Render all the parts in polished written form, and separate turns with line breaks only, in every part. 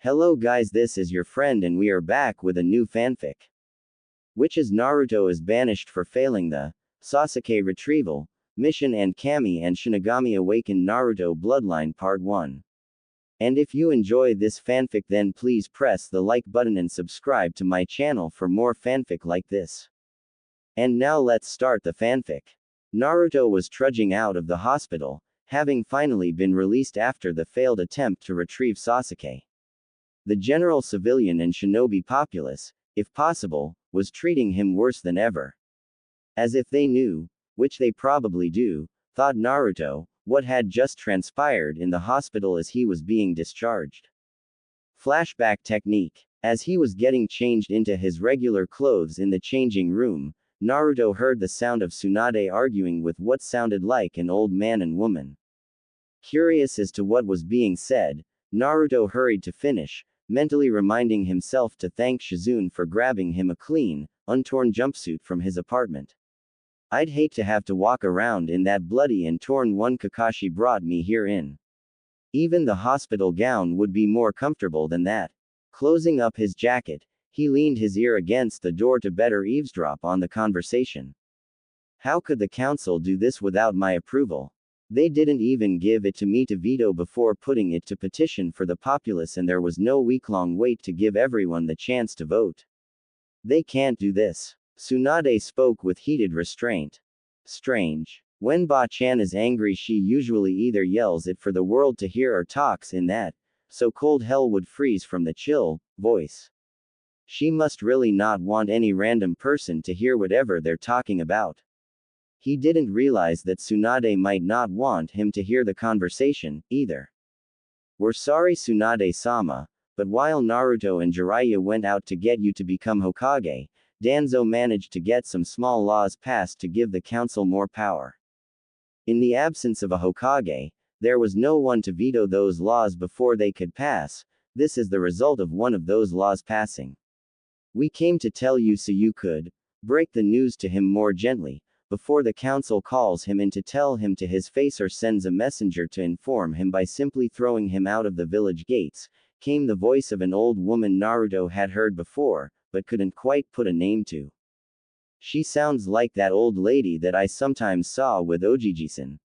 Hello guys, this is your friend and we are back with a new fanfic. Which is Naruto is banished for failing the Sasuke Retrieval mission and Kami&ShinigamiAwaken Naruto Bloodline Part 1. And if you enjoy this fanfic, then please press the like button and subscribe to my channel for more fanfic like this. And now let's start the fanfic. Naruto was trudging out of the hospital, having finally been released after the failed attempt to retrieve Sasuke. The general civilian and shinobi populace, if possible, was treating him worse than ever. As if they knew, which they probably do, thought Naruto, what had just transpired in the hospital as he was being discharged. Flashback technique. As he was getting changed into his regular clothes in the changing room, Naruto heard the sound of Tsunade arguing with what sounded like an old man and woman. Curious as to what was being said, Naruto hurried to finish, mentally reminding himself to thank Shizune for grabbing him a clean, untorn jumpsuit from his apartment. I'd hate to have to walk around in that bloody and torn one Kakashi brought me here in. Even the hospital gown would be more comfortable than that. Closing up his jacket, he leaned his ear against the door to better eavesdrop on the conversation. How could the council do this without my approval? They didn't even give it to me to veto before putting it to petition for the populace, and there was no week-long wait to give everyone the chance to vote. They can't do this. Tsunade spoke with heated restraint. Strange. When Ba-chan is angry, she usually either yells it for the world to hear or talks in that so cold hell would freeze from the chill voice. She must really not want any random person to hear whatever they're talking about. He didn't realize that Tsunade might not want him to hear the conversation, either. We're sorry, Tsunade-sama, but while Naruto and Jiraiya went out to get you to become Hokage, Danzo managed to get some small laws passed to give the council more power. In the absence of a Hokage, there was no one to veto those laws before they could pass. This is the result of one of those laws passing. We came to tell you so you could break the news to him more gently, before the council calls him in to tell him to his face or sends a messenger to inform him by simply throwing him out of the village gates, came the voice of an old woman Naruto had heard before, but couldn't quite put a name to. She sounds like that old lady that I sometimes saw with Ojiji-san.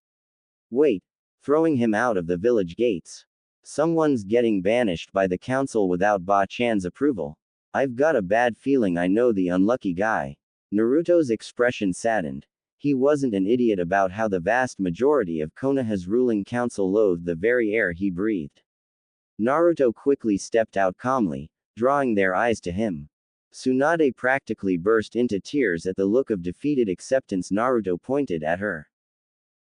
Wait, throwing him out of the village gates? Someone's getting banished by the council without Ba-chan's approval. I've got a bad feeling I know the unlucky guy. Naruto's expression saddened. He wasn't an idiot about how the vast majority of Konoha's ruling council loathed the very air he breathed. Naruto quickly stepped out calmly, drawing their eyes to him. Tsunade practically burst into tears at the look of defeated acceptance Naruto pointed at her.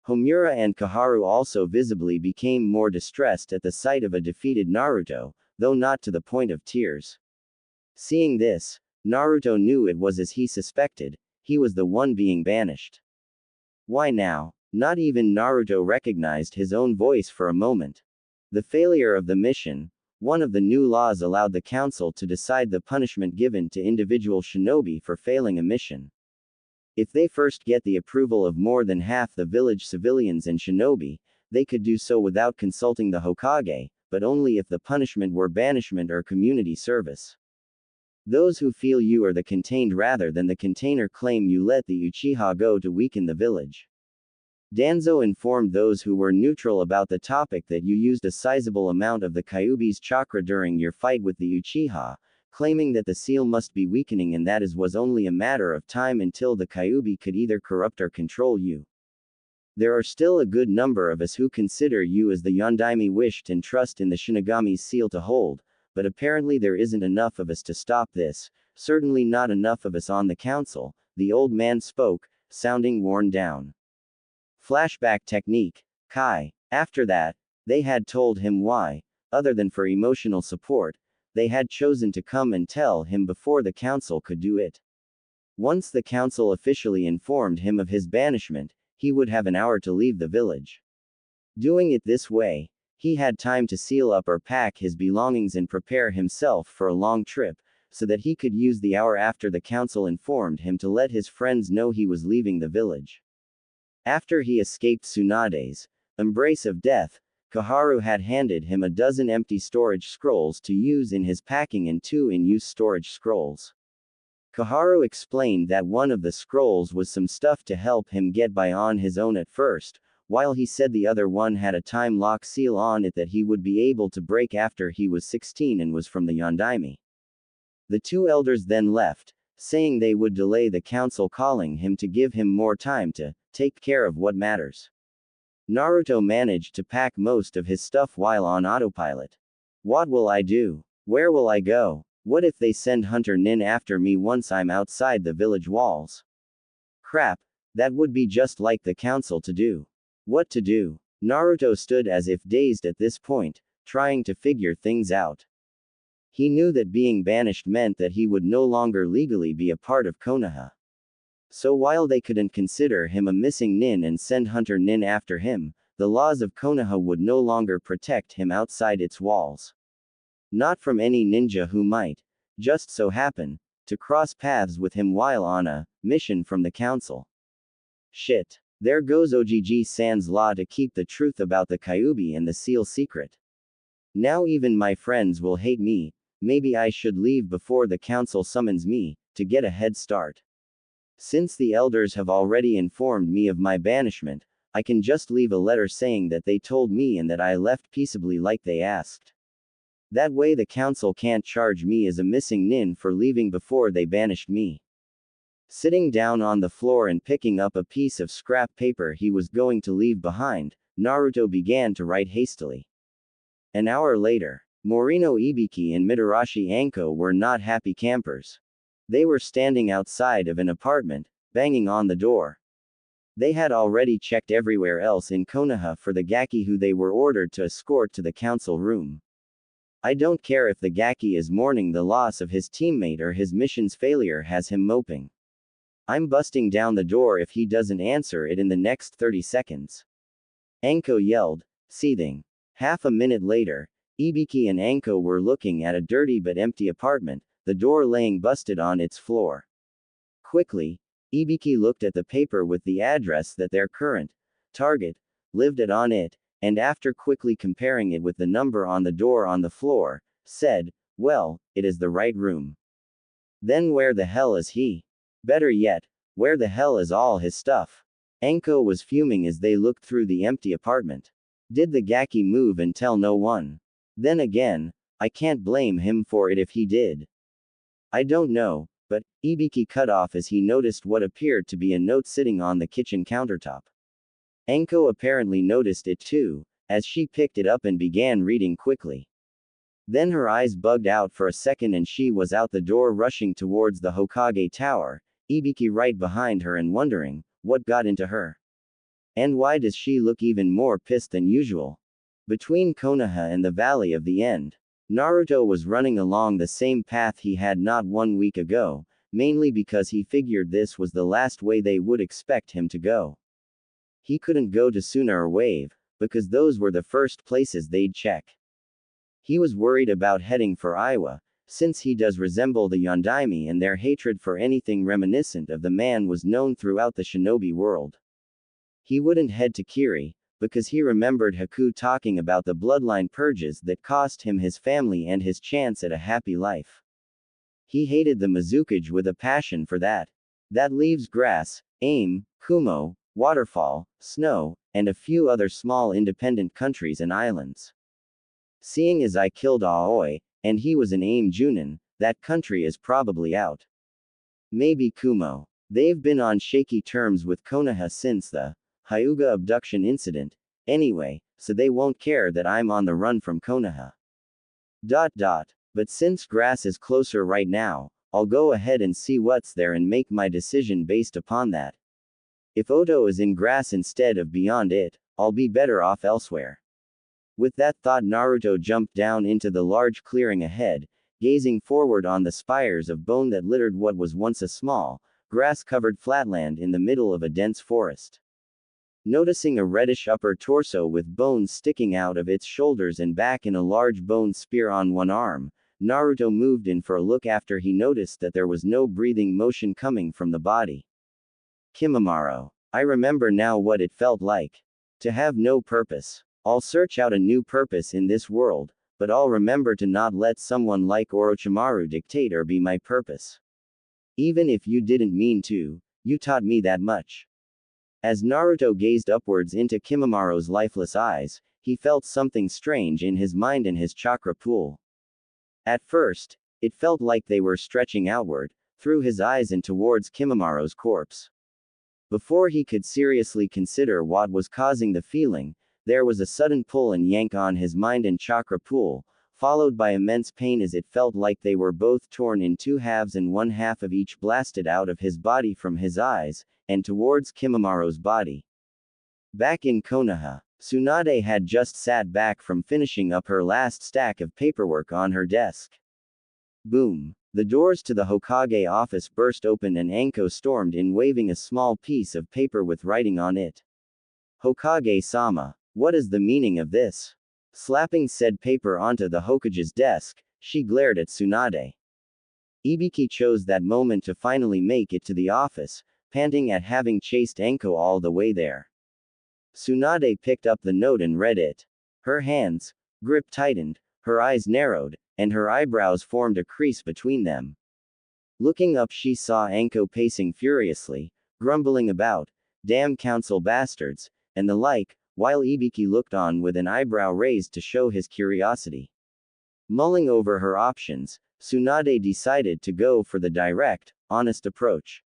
Homura and Kaharu also visibly became more distressed at the sight of a defeated Naruto, though not to the point of tears. Seeing this, Naruto knew it was as he suspected, he was the one being banished. Why now? Not even Naruto recognized his own voice for a moment. The failure of the mission, one of the new laws, allowed the council to decide the punishment given to individual shinobi for failing a mission. If they first get the approval of more than half the village civilians and shinobi, they could do so without consulting the Hokage, but only if the punishment were banishment or community service. Those who feel you are the contained rather than the container claim you let the Uchiha go to weaken the village. Danzo informed those who were neutral about the topic that you used a sizable amount of the Kyuubi's chakra during your fight with the Uchiha, claiming that the seal must be weakening and that it was only a matter of time until the Kyuubi could either corrupt or control you. There are still a good number of us who consider you as the Yondaime wished and trust in the Shinigami's seal to hold, but apparently there isn't enough of us to stop this, certainly not enough of us on the council, the old man spoke, sounding worn down. Flashback technique. Kai. After that, they had told him why, other than for emotional support, they had chosen to come and tell him before the council could do it. Once the council officially informed him of his banishment, he would have an hour to leave the village. Doing it this way, he had time to seal up or pack his belongings and prepare himself for a long trip, so that he could use the hour after the council informed him to let his friends know he was leaving the village. After he escaped Tsunade's embrace of death, Koharu had handed him a dozen empty storage scrolls to use in his packing and 2 in-use storage scrolls. Koharu explained that one of the scrolls was some stuff to help him get by on his own at first, while he said the other one had a time lock seal on it that he would be able to break after he was 16 and was from the Yondaime. The 2 elders then left, saying they would delay the council, calling him to give him more time to take care of what matters. Naruto managed to pack most of his stuff while on autopilot. What will I do? Where will I go? What if they send Hunter Nin after me once I'm outside the village walls? Crap, that would be just like the council to do. What to do? Naruto stood as if dazed at this point, trying to figure things out. He knew that being banished meant that he would no longer legally be a part of Konoha. So while they couldn't consider him a missing nin and send Hunter Nin after him, the laws of Konoha would no longer protect him outside its walls. Not from any ninja who might, just so happen, to cross paths with him while on a mission from the council. Shit. There goes Ogg-san's law to keep the truth about the Kyuubi and the seal secret. Now even my friends will hate me. Maybe I should leave before the council summons me, to get a head start. Since the elders have already informed me of my banishment, I can just leave a letter saying that they told me and that I left peaceably like they asked. That way the council can't charge me as a missing nin for leaving before they banished me. Sitting down on the floor and picking up a piece of scrap paper he was going to leave behind, Naruto began to write hastily. An hour later, Morino Ibiki and Mitarashi Anko were not happy campers. They were standing outside of an apartment, banging on the door. They had already checked everywhere else in Konoha for the Gaki who they were ordered to escort to the council room. I don't care if the Gaki is mourning the loss of his teammate or his mission's failure has him moping. I'm busting down the door if he doesn't answer it in the next 30 seconds. Anko yelled, seething. Half a minute later, Ibiki and Anko were looking at a dirty but empty apartment, the door laying busted on its floor. Quickly, Ibiki looked at the paper with the address that their current target lived at on it, and after quickly comparing it with the number on the door on the floor, said, well, it is the right room. Then where the hell is he? Better yet, where the hell is all his stuff? Anko was fuming as they looked through the empty apartment. Did the Gaki move and tell no one? Then again, I can't blame him for it if he did. I don't know, but Ibiki cut off as he noticed what appeared to be a note sitting on the kitchen countertop. Anko apparently noticed it too, as she picked it up and began reading quickly. Then her eyes bugged out for a second and she was out the door rushing towards the Hokage Tower, Ibiki right behind her and wondering, what got into her? And why does she look even more pissed than usual? Between Konoha and the Valley of the End, Naruto was running along the same path he had not 1 week ago, mainly because he figured this was the last way they would expect him to go. He couldn't go to Suna or Wave, because those were the first places they'd check. He was worried about heading for Iwa, since he does resemble the Yondaime and their hatred for anything reminiscent of the man was known throughout the shinobi world. He wouldn't head to Kiri, because he remembered Haku talking about the bloodline purges that cost him his family and his chance at a happy life. He hated the Mizukage with a passion for that. That leaves grass, aim, Kumo, waterfall, snow, and a few other small independent countries and islands. Seeing as I killed Aoi, and he was an aim Junin, that country is probably out. Maybe Kumo. They've been on shaky terms with Konoha since the Hyuga abduction incident, anyway, so they won't care that I'm on the run from Konoha. But since grass is closer right now, I'll go ahead and see what's there and make my decision based upon that. If Oto is in grass instead of beyond it, I'll be better off elsewhere. With that thought, Naruto jumped down into the large clearing ahead, gazing forward on the spires of bone that littered what was once a small, grass-covered flatland in the middle of a dense forest. Noticing a reddish upper torso with bones sticking out of its shoulders and back and a large bone spear on one arm, Naruto moved in for a look after he noticed that there was no breathing motion coming from the body. Kimimaro. I remember now what it felt like. To have no purpose. I'll search out a new purpose in this world, but I'll remember to not let someone like Orochimaru dictate or be my purpose. Even if you didn't mean to, you taught me that much. As Naruto gazed upwards into Kimimara's lifeless eyes, he felt something strange in his mind and his chakra pool. At first, it felt like they were stretching outward, through his eyes and towards Kimimara's corpse. Before he could seriously consider what was causing the feeling, there was a sudden pull and yank on his mind and chakra pool, followed by immense pain as it felt like they were both torn in two halves and one half of each blasted out of his body from his eyes, and towards Kimimara's body. Back in Konoha, Tsunade had just sat back from finishing up her last stack of paperwork on her desk. Boom! The doors to the Hokage office burst open and Anko stormed in waving a small piece of paper with writing on it. Hokage-sama, what is the meaning of this? Slapping said paper onto the Hokage's desk, she glared at Tsunade. Ibiki chose that moment to finally make it to the office, panting at having chased Anko all the way there. Tsunade picked up the note and read it. Her hands, grip tightened, her eyes narrowed, and her eyebrows formed a crease between them. Looking up, she saw Anko pacing furiously, grumbling about, damn council bastards, and the like, while Ibiki looked on with an eyebrow raised to show his curiosity. Mulling over her options, Tsunade decided to go for the direct, honest approach.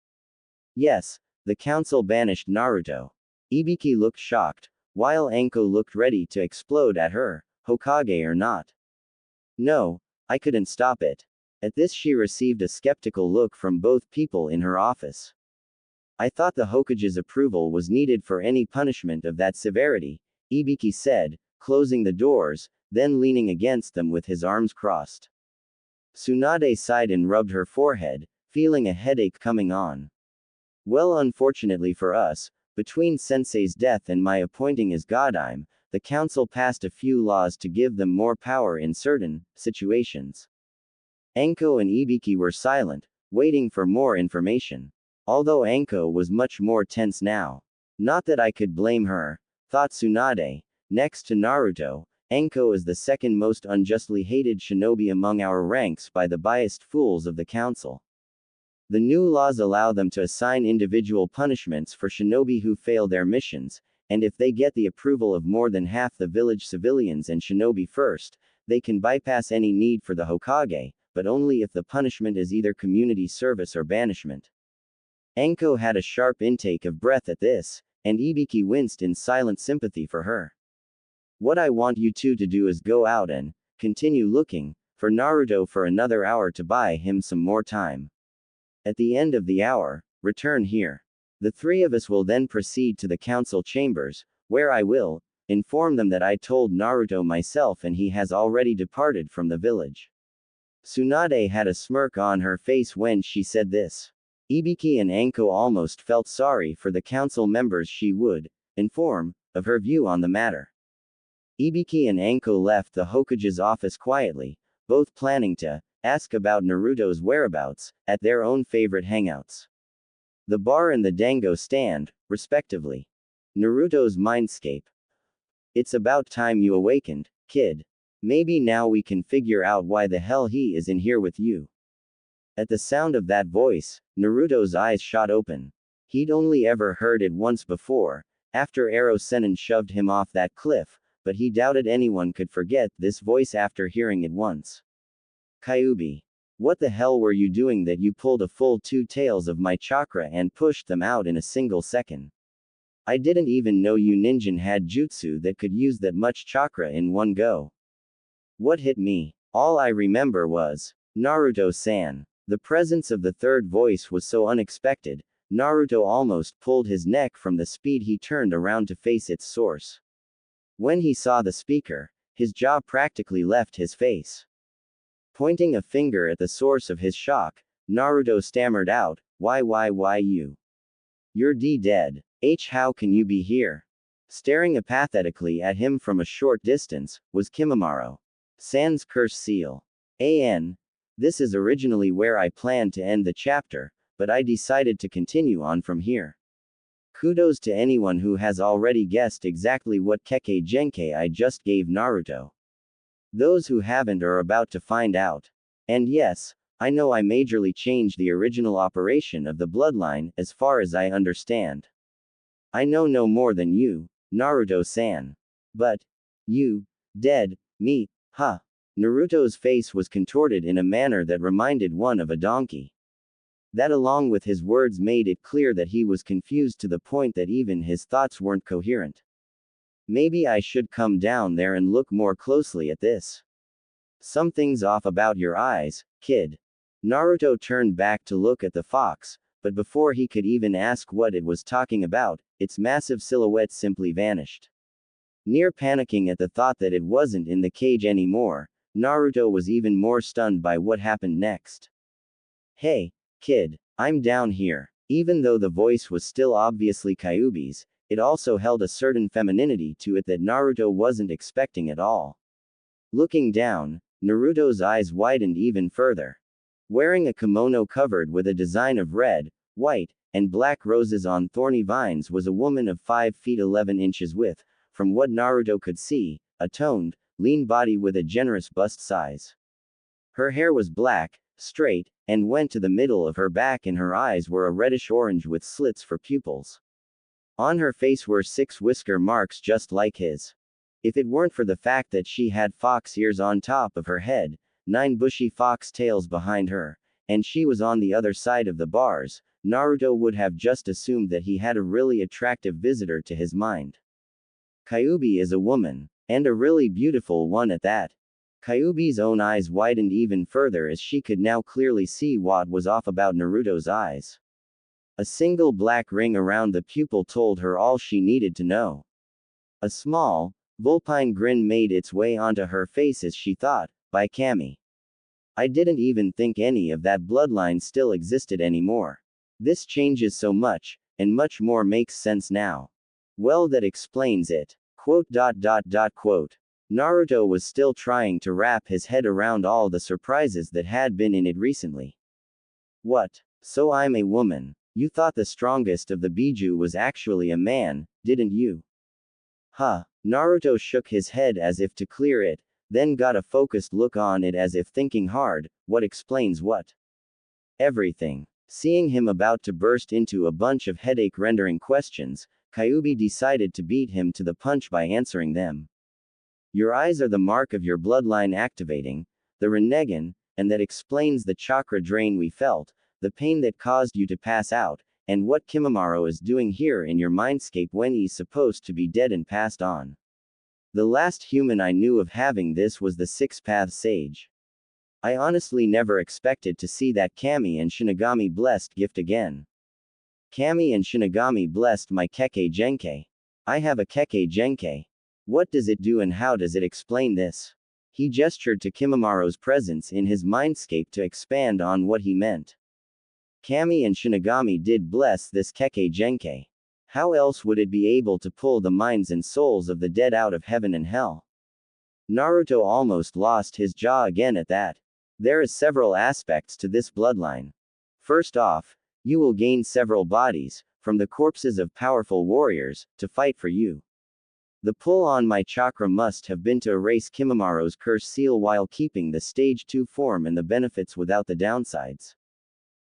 Yes, the council banished Naruto. Ibiki looked shocked, while Anko looked ready to explode at her, Hokage or not. No, I couldn't stop it. At this she received a skeptical look from both people in her office. I thought the Hokage's approval was needed for any punishment of that severity, Ibiki said, closing the doors, then leaning against them with his arms crossed. Tsunade sighed and rubbed her forehead, feeling a headache coming on. Well, unfortunately for us, between Sensei's death and my appointing as Godime, the council passed a few laws to give them more power in certain situations. Anko and Ibiki were silent, waiting for more information. Although Anko was much more tense now. Not that I could blame her, thought Tsunade. Next to Naruto, Anko is the second most unjustly hated shinobi among our ranks by the biased fools of the council. The new laws allow them to assign individual punishments for shinobi who fail their missions, and if they get the approval of more than half the village civilians and shinobi first, they can bypass any need for the Hokage, but only if the punishment is either community service or banishment. Anko had a sharp intake of breath at this, and Ibiki winced in silent sympathy for her. What I want you two to do is go out and continue looking for Naruto for another hour to buy him some more time. At the end of the hour, return here. The three of us will then proceed to the council chambers, where I will inform them that I told Naruto myself and he has already departed from the village. Tsunade had a smirk on her face when she said this. Ibiki and Anko almost felt sorry for the council members she would inform of her view on the matter. Ibiki and Anko left the Hokage's office quietly, both planning to ask about Naruto's whereabouts at their own favorite hangouts. The bar and the dango stand, respectively. Naruto's mindscape. It's about time you awakened, kid. Maybe now we can figure out why the hell he is in here with you. At the sound of that voice, Naruto's eyes shot open. He'd only ever heard it once before, after Ero Sennin shoved him off that cliff, but he doubted anyone could forget this voice after hearing it once. Kyuubi. What the hell were you doing that you pulled a full 2 tails of my chakra and pushed them out in a single second? I didn't even know you ninjan had jutsu that could use that much chakra in one go. What hit me? All I remember was, Naruto-san. The presence of the third voice was so unexpected, Naruto almost pulled his neck from the speed he turned around to face its source. When he saw the speaker, his jaw practically left his face. Pointing a finger at the source of his shock, Naruto stammered out, why you? You're dead. How can you be here? Staring apathetically at him from a short distance, was Kimimaro. Sans curse seal. This is originally where I planned to end the chapter, but I decided to continue on from here. Kudos to anyone who has already guessed exactly what Kekkei Genkai I just gave Naruto. Those who haven't are about to find out. And yes, I know I majorly changed the original operation of the bloodline, as far as I understand. I know no more than you, Naruto-san. But, you, dead, me, huh? Naruto's face was contorted in a manner that reminded one of a donkey. That along with his words made it clear that he was confused to the point that even his thoughts weren't coherent. Maybe I should come down there and look more closely at this. Something's off about your eyes, kid. Naruto turned back to look at the fox, but before he could even ask what it was talking about, its massive silhouette simply vanished. Near panicking at the thought that it wasn't in the cage anymore, Naruto was even more stunned by what happened next. Hey, kid, I'm down here. Even though the voice was still obviously Kyuubi's, it also held a certain femininity to it that Naruto wasn't expecting at all. Looking down, Naruto's eyes widened even further. Wearing a kimono covered with a design of red, white, and black roses on thorny vines was a woman of 5 feet 11 inches with, from what Naruto could see, a toned, lean body with a generous bust size. Her hair was black, straight, and went to the middle of her back, and her eyes were a reddish-orange with slits for pupils. On her face were 6 whisker marks just like his. If it weren't for the fact that she had fox ears on top of her head, 9 bushy fox tails behind her, and she was on the other side of the bars, Naruto would have just assumed that he had a really attractive visitor to his mind. Kyuubi is a woman, and a really beautiful one at that. Kyuubi's own eyes widened even further as she could now clearly see what was off about Naruto's eyes. A single black ring around the pupil told her all she needed to know. A small, vulpine grin made its way onto her face as she thought, by Kami. I didn't even think any of that bloodline still existed anymore. This changes so much, and much more makes sense now. Well, that explains it. Quote. Naruto was still trying to wrap his head around all the surprises that had been in it recently. What? So I'm a woman. You thought the strongest of the Biju was actually a man, didn't you? Huh. Naruto shook his head as if to clear it, then got a focused look on it as if thinking hard, what explains what? Everything. Seeing him about to burst into a bunch of headache-rendering questions, Kyuubi decided to beat him to the punch by answering them. Your eyes are the mark of your bloodline activating, the Rinnegan, and that explains the chakra drain we felt, the pain that caused you to pass out, and what Kimimaro is doing here in your mindscape when he's supposed to be dead and passed on. The last human I knew of having this was the Six-Path Sage. I honestly never expected to see that Kami and Shinigami blessed gift again. Kami and Shinigami blessed my Kekkei Genkai. I have a Kekkei Genkai. What does it do and how does it explain this? He gestured to Kimimaro's presence in his mindscape to expand on what he meant. Kami and Shinigami did bless this Kekkei Genkai. How else would it be able to pull the minds and souls of the dead out of heaven and hell? Naruto almost lost his jaw again at that. There is several aspects to this bloodline. First off, you will gain several bodies, from the corpses of powerful warriors, to fight for you. The pull on my chakra must have been to erase Kimimaro's curse seal while keeping the stage 2 form and the benefits without the downsides.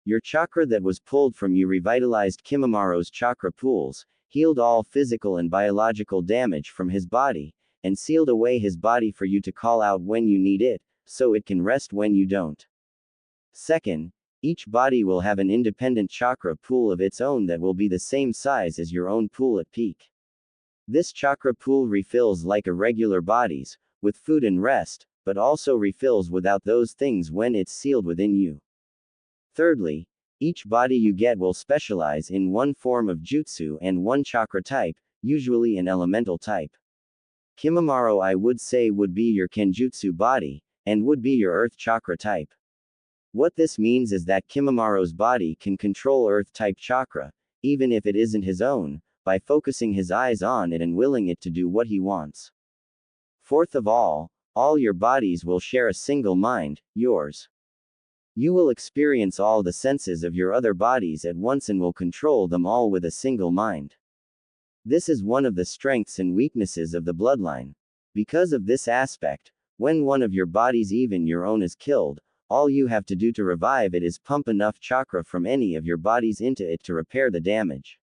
Your chakra that was pulled from you revitalized Kimimaro's chakra pools, healed all physical and biological damage from his body, and sealed away his body for you to call out when you need it, so it can rest when you don't. Second, each body will have an independent chakra pool of its own that will be the same size as your own pool at peak. This chakra pool refills like a regular body's, with food and rest, but also refills without those things when it's sealed within you. Thirdly, each body you get will specialize in one form of jutsu and one chakra type, usually an elemental type. Kimimaro I would say would be your Kenjutsu body, and would be your earth chakra type. What this means is that Kimimaro's body can control earth-type chakra, even if it isn't his own, by focusing his eyes on it and willing it to do what he wants. Fourth of all your bodies will share a single mind, yours. You will experience all the senses of your other bodies at once and will control them all with a single mind. This is one of the strengths and weaknesses of the bloodline. Because of this aspect, when one of your bodies, even your own, is killed, all you have to do to revive it is pump enough chakra from any of your bodies into it to repair the damage.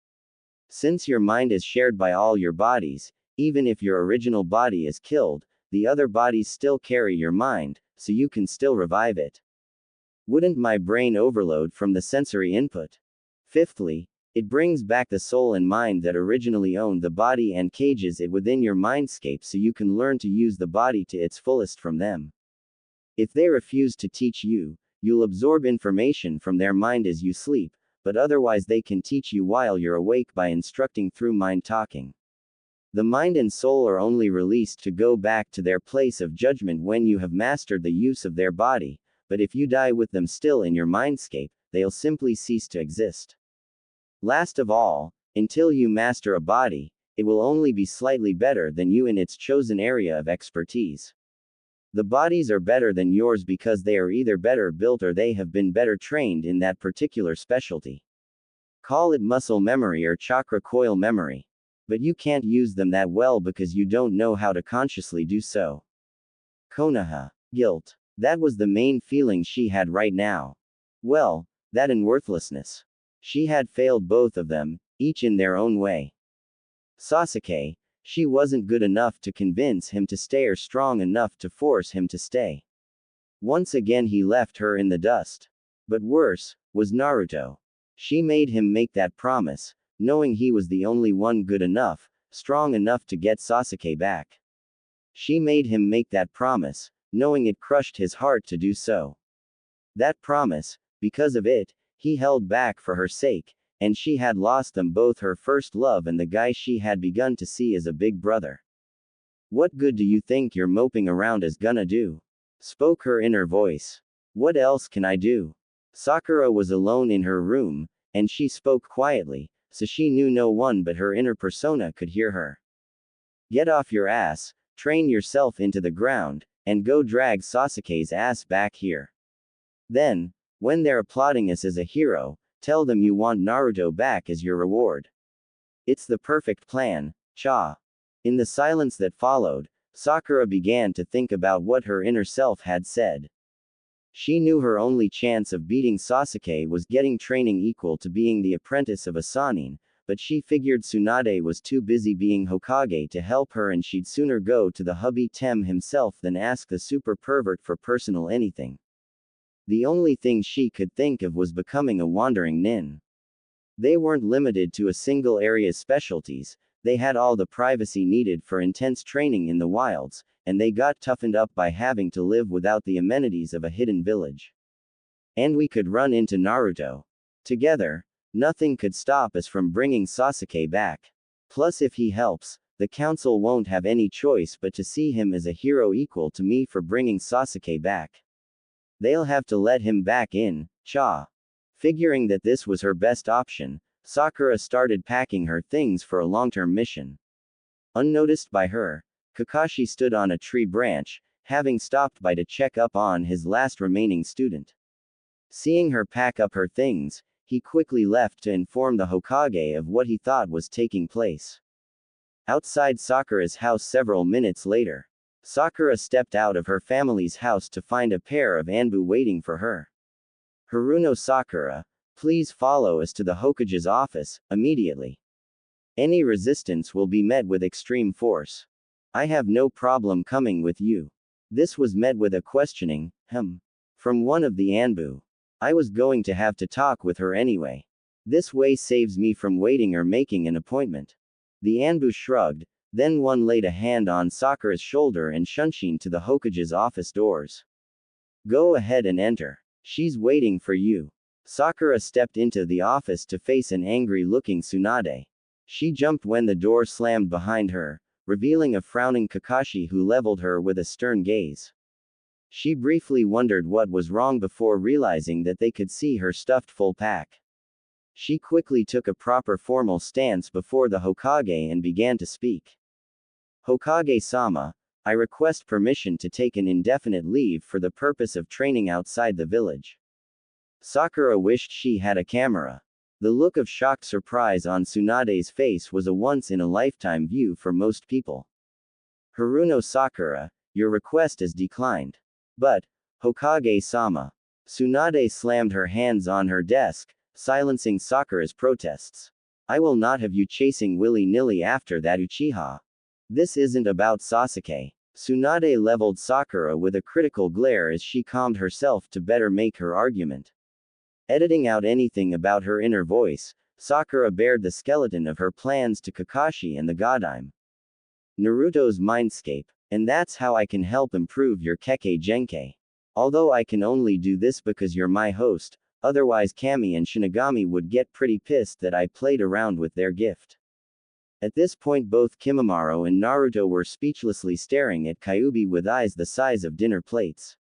Since your mind is shared by all your bodies, even if your original body is killed, the other bodies still carry your mind, so you can still revive it. Wouldn't my brain overload from the sensory input? Fifthly, it brings back the soul and mind that originally owned the body and cages it within your mindscape so you can learn to use the body to its fullest from them. If they refuse to teach you, you'll absorb information from their mind as you sleep, but otherwise they can teach you while you're awake by instructing through mind talking. The mind and soul are only released to go back to their place of judgment when you have mastered the use of their body, but if you die with them still in your mindscape, they'll simply cease to exist. Last of all, until you master a body, it will only be slightly better than you in its chosen area of expertise. The bodies are better than yours because they are either better built or they have been better trained in that particular specialty. Call it muscle memory or chakra coil memory. But you can't use them that well because you don't know how to consciously do so. Konoha. Guilt. That was the main feeling she had right now. Well, that and worthlessness. She had failed both of them, each in their own way. Sasuke, she wasn't good enough to convince him to stay or strong enough to force him to stay. Once again he left her in the dust. But worse, was Naruto. She made him make that promise, knowing he was the only one good enough, strong enough to get Sasuke back. She made him make that promise, knowing it crushed his heart to do so. That promise, because of it, he held back for her sake, and she had lost them both, her first love and the guy she had begun to see as a big brother. What good do you think your moping around is gonna do? Spoke her inner voice. What else can I do? Sakura was alone in her room, and she spoke quietly, so she knew no one but her inner persona could hear her. Get off your ass, train yourself into the ground, and go drag Sasuke's ass back here. Then, when they're applauding us as a hero, tell them you want Naruto back as your reward. It's the perfect plan, cha. In the silence that followed, Sakura began to think about what her inner self had said. She knew her only chance of beating Sasuke was getting training equal to being the apprentice of a Sannin, but she figured Tsunade was too busy being Hokage to help her and she'd sooner go to the hubby Tem himself than ask the super pervert for personal anything. The only thing she could think of was becoming a wandering nin. They weren't limited to a single area's specialties, they had all the privacy needed for intense training in the wilds, and they got toughened up by having to live without the amenities of a hidden village. And we could run into Naruto. Together, nothing could stop us from bringing Sasuke back. Plus, if he helps, the council won't have any choice but to see him as a hero equal to me for bringing Sasuke back. They'll have to let him back in, cha. Figuring that this was her best option, Sakura started packing her things for a long-term mission. Unnoticed by her, Kakashi stood on a tree branch, having stopped by to check up on his last remaining student. Seeing her pack up her things, he quickly left to inform the Hokage of what he thought was taking place. Outside Sakura's house several minutes later, Sakura stepped out of her family's house to find a pair of Anbu waiting for her. Haruno Sakura, please follow us to the Hokage's office, immediately. Any resistance will be met with extreme force. I have no problem coming with you. This was met with a questioning, from one of the Anbu. I was going to have to talk with her anyway. This way saves me from waiting or making an appointment. The Anbu shrugged, then one laid a hand on Sakura's shoulder and shunshin to the Hokage's office doors. Go ahead and enter. She's waiting for you. Sakura stepped into the office to face an angry-looking Tsunade. She jumped when the door slammed behind her, revealing a frowning Kakashi who leveled her with a stern gaze. She briefly wondered what was wrong before realizing that they could see her stuffed full pack. She quickly took a proper formal stance before the Hokage and began to speak. Hokage-sama, I request permission to take an indefinite leave for the purpose of training outside the village. Sakura wished she had a camera. The look of shocked surprise on Tsunade's face was a once-in-a-lifetime view for most people. Haruno Sakura, your request is declined. But, Hokage-sama. Tsunade slammed her hands on her desk, silencing Sakura's protests. I will not have you chasing willy-nilly after that Uchiha. This isn't about Sasuke. Tsunade leveled Sakura with a critical glare as she calmed herself to better make her argument. Editing out anything about her inner voice, Sakura bared the skeleton of her plans to Kakashi and the Godime. Naruto's mindscape. And that's how I can help improve your Kekkei Genkai. Although I can only do this because you're my host, otherwise Kami and Shinigami would get pretty pissed that I played around with their gift. At this point both Kimimaro and Naruto were speechlessly staring at Kyuubi with eyes the size of dinner plates.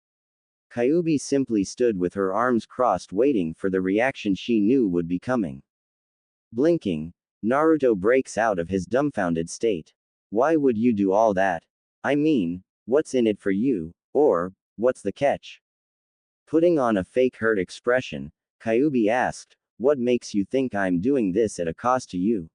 Kyuubi simply stood with her arms crossed waiting for the reaction she knew would be coming. Blinking, Naruto breaks out of his dumbfounded state. Why would you do all that? I mean, what's in it for you, or, what's the catch? Putting on a fake hurt expression, Kyuubi asked, what makes you think I'm doing this at a cost to you?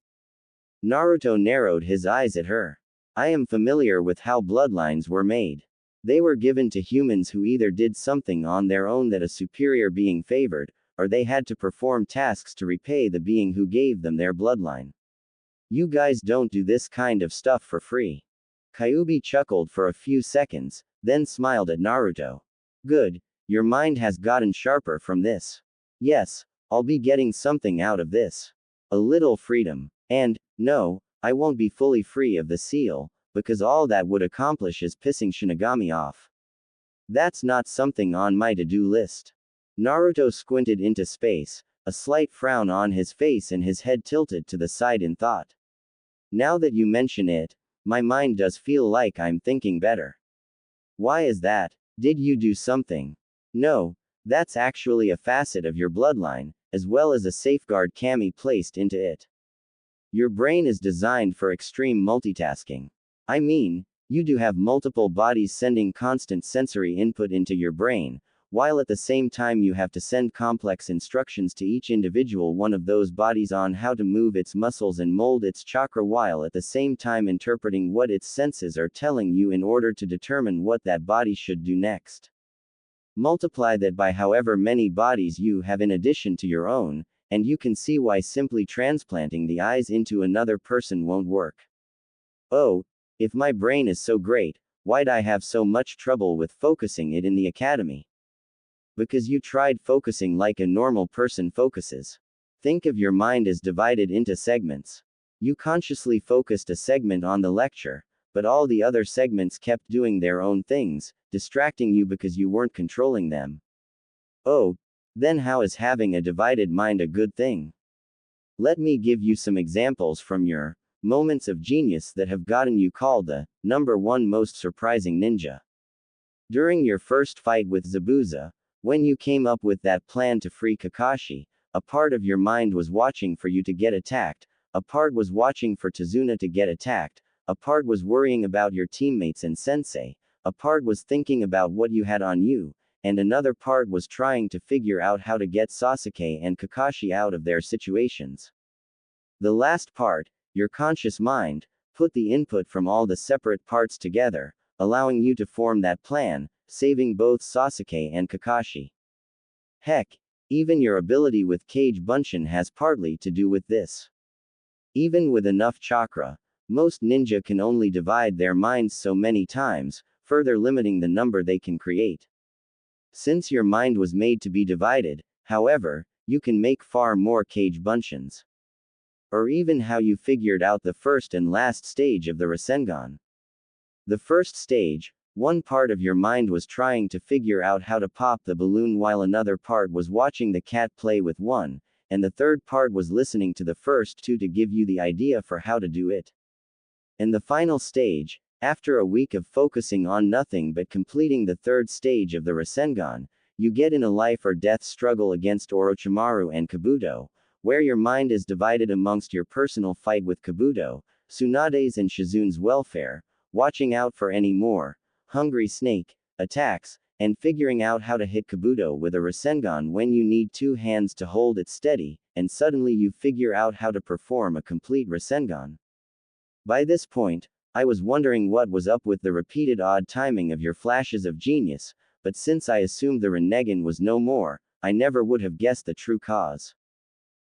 Naruto narrowed his eyes at her. I am familiar with how bloodlines were made. They were given to humans who either did something on their own that a superior being favored, or they had to perform tasks to repay the being who gave them their bloodline. You guys don't do this kind of stuff for free. Kyuubi chuckled for a few seconds, then smiled at Naruto. Good, your mind has gotten sharper from this. Yes, I'll be getting something out of this. A little freedom. And, no, I won't be fully free of the seal, because all that would accomplish is pissing Shinigami off. That's not something on my to-do list. Naruto squinted into space, a slight frown on his face and his head tilted to the side in thought. Now that you mention it, my mind does feel like I'm thinking better. Why is that? Did you do something? No, that's actually a facet of your bloodline, as well as a safeguard Kami placed into it. Your brain is designed for extreme multitasking. I mean, you do have multiple bodies sending constant sensory input into your brain, while at the same time you have to send complex instructions to each individual one of those bodies on how to move its muscles and mold its chakra while at the same time interpreting what its senses are telling you in order to determine what that body should do next. Multiply that by however many bodies you have in addition to your own, and you can see why simply transplanting the eyes into another person won't work. Oh, if my brain is so great, why'd I have so much trouble with focusing it in the academy? Because you tried focusing like a normal person focuses. Think of your mind as divided into segments. You consciously focused a segment on the lecture, but all the other segments kept doing their own things, distracting you because you weren't controlling them. Oh, then how is having a divided mind a good thing? Let me give you some examples from your moments of genius that have gotten you called the #1 most surprising ninja. During your first fight with Zabuza, when you came up with that plan to free Kakashi, a part of your mind was watching for you to get attacked, a part was watching for Tazuna to get attacked, a part was worrying about your teammates and sensei, a part was thinking about what you had on you, and another part was trying to figure out how to get Sasuke and Kakashi out of their situations. The last part, your conscious mind, put the input from all the separate parts together, allowing you to form that plan, saving both Sasuke and Kakashi. Heck, even your ability with Kage Bunshin has partly to do with this. Even with enough chakra, most ninja can only divide their minds so many times, further limiting the number they can create. Since your mind was made to be divided, however, you can make far more Kage Bunshins. Or even how you figured out the first and last stage of the Rasengan. The first stage, one part of your mind was trying to figure out how to pop the balloon while another part was watching the cat play with one, and the third part was listening to the first two to give you the idea for how to do it. And the final stage, after a week of focusing on nothing but completing the third stage of the Rasengan, you get in a life or death struggle against Orochimaru and Kabuto, where your mind is divided amongst your personal fight with Kabuto, Tsunade's and Shizune's welfare, watching out for any more hungry snake attacks, and figuring out how to hit Kabuto with a Rasengan when you need two hands to hold it steady, and suddenly you figure out how to perform a complete Rasengan. By this point, I was wondering what was up with the repeated odd timing of your flashes of genius, but since I assumed the Rinnegan was no more, I never would have guessed the true cause.